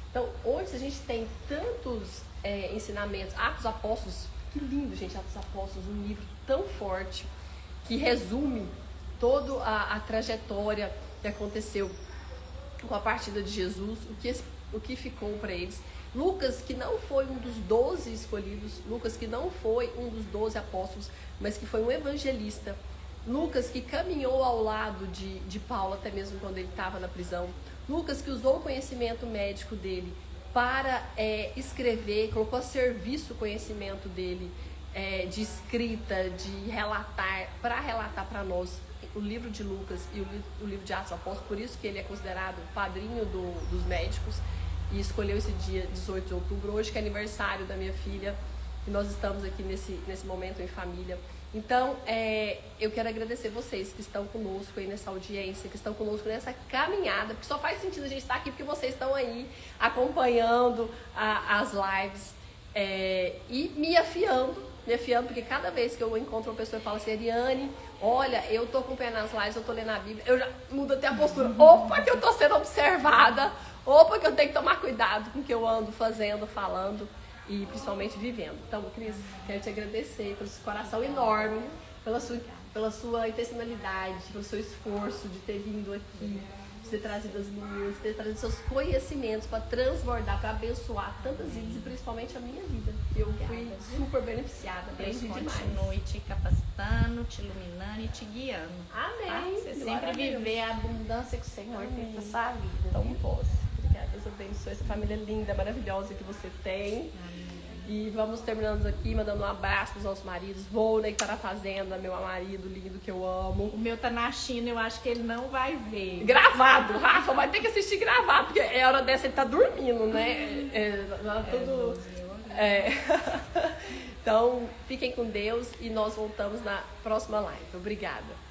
Então, hoje a gente tem tantos ensinamentos, Atos Apóstolos, que lindo, gente, Atos Apóstolos, um livro tão forte, que resume toda a trajetória que aconteceu com a partida de Jesus, o que ficou para eles. Lucas, que não foi um dos 12 escolhidos, Lucas, que não foi um dos 12 apóstolos, mas que foi um evangelista, Lucas, que caminhou ao lado de Paulo até mesmo quando ele estava na prisão. Lucas, que usou o conhecimento médico dele para escrever, colocou a serviço o conhecimento dele de escrita, de relatar, para relatar para nós o livro de Lucas e o livro de Atos dos Apóstolos. Por isso que ele é considerado o padrinho dos médicos, e escolheu esse dia 18 de outubro, hoje que é aniversário da minha filha, e nós estamos aqui nesse momento em família. Então, eu quero agradecer vocês que estão conosco aí nessa audiência, que estão conosco nessa caminhada, porque só faz sentido a gente estar aqui porque vocês estão aí acompanhando as lives e me afiando, porque cada vez que eu encontro uma pessoa e falo assim, Ariane, olha, eu tô acompanhando as lives, eu tô lendo a Bíblia, eu já mudo até a postura. Opa, que eu tô sendo observada. Opa, que eu tenho que tomar cuidado com o que eu ando fazendo, falando e principalmente vivendo. Então, Cris, quero te agradecer pelo seu coração enorme, pela sua intencionalidade, pelo seu esforço de ter vindo aqui, de ter trazido as meninas, de ter trazido seus conhecimentos para transbordar, para abençoar tantas vidas e principalmente a minha vida. Eu fui super beneficiada. Deus Aprendi demais. continue te capacitando, te iluminando e te guiando. Amém. Tá? Você sempre viver a abundância que o Senhor tem para sua vida. Então posso. Obrigada, Deus abençoe essa família linda, maravilhosa que você tem. Amém. E vamos terminando aqui, mandando um abraço para os nossos maridos. Volney, que tá na fazenda, meu marido lindo que eu amo. O meu tá na China, eu acho que ele não vai ver. Gravado, Rafa, vai ter que assistir gravado, porque é hora dessa ele tá dormindo, né? Tudo. Então, fiquem com Deus e nós voltamos na próxima live. Obrigada.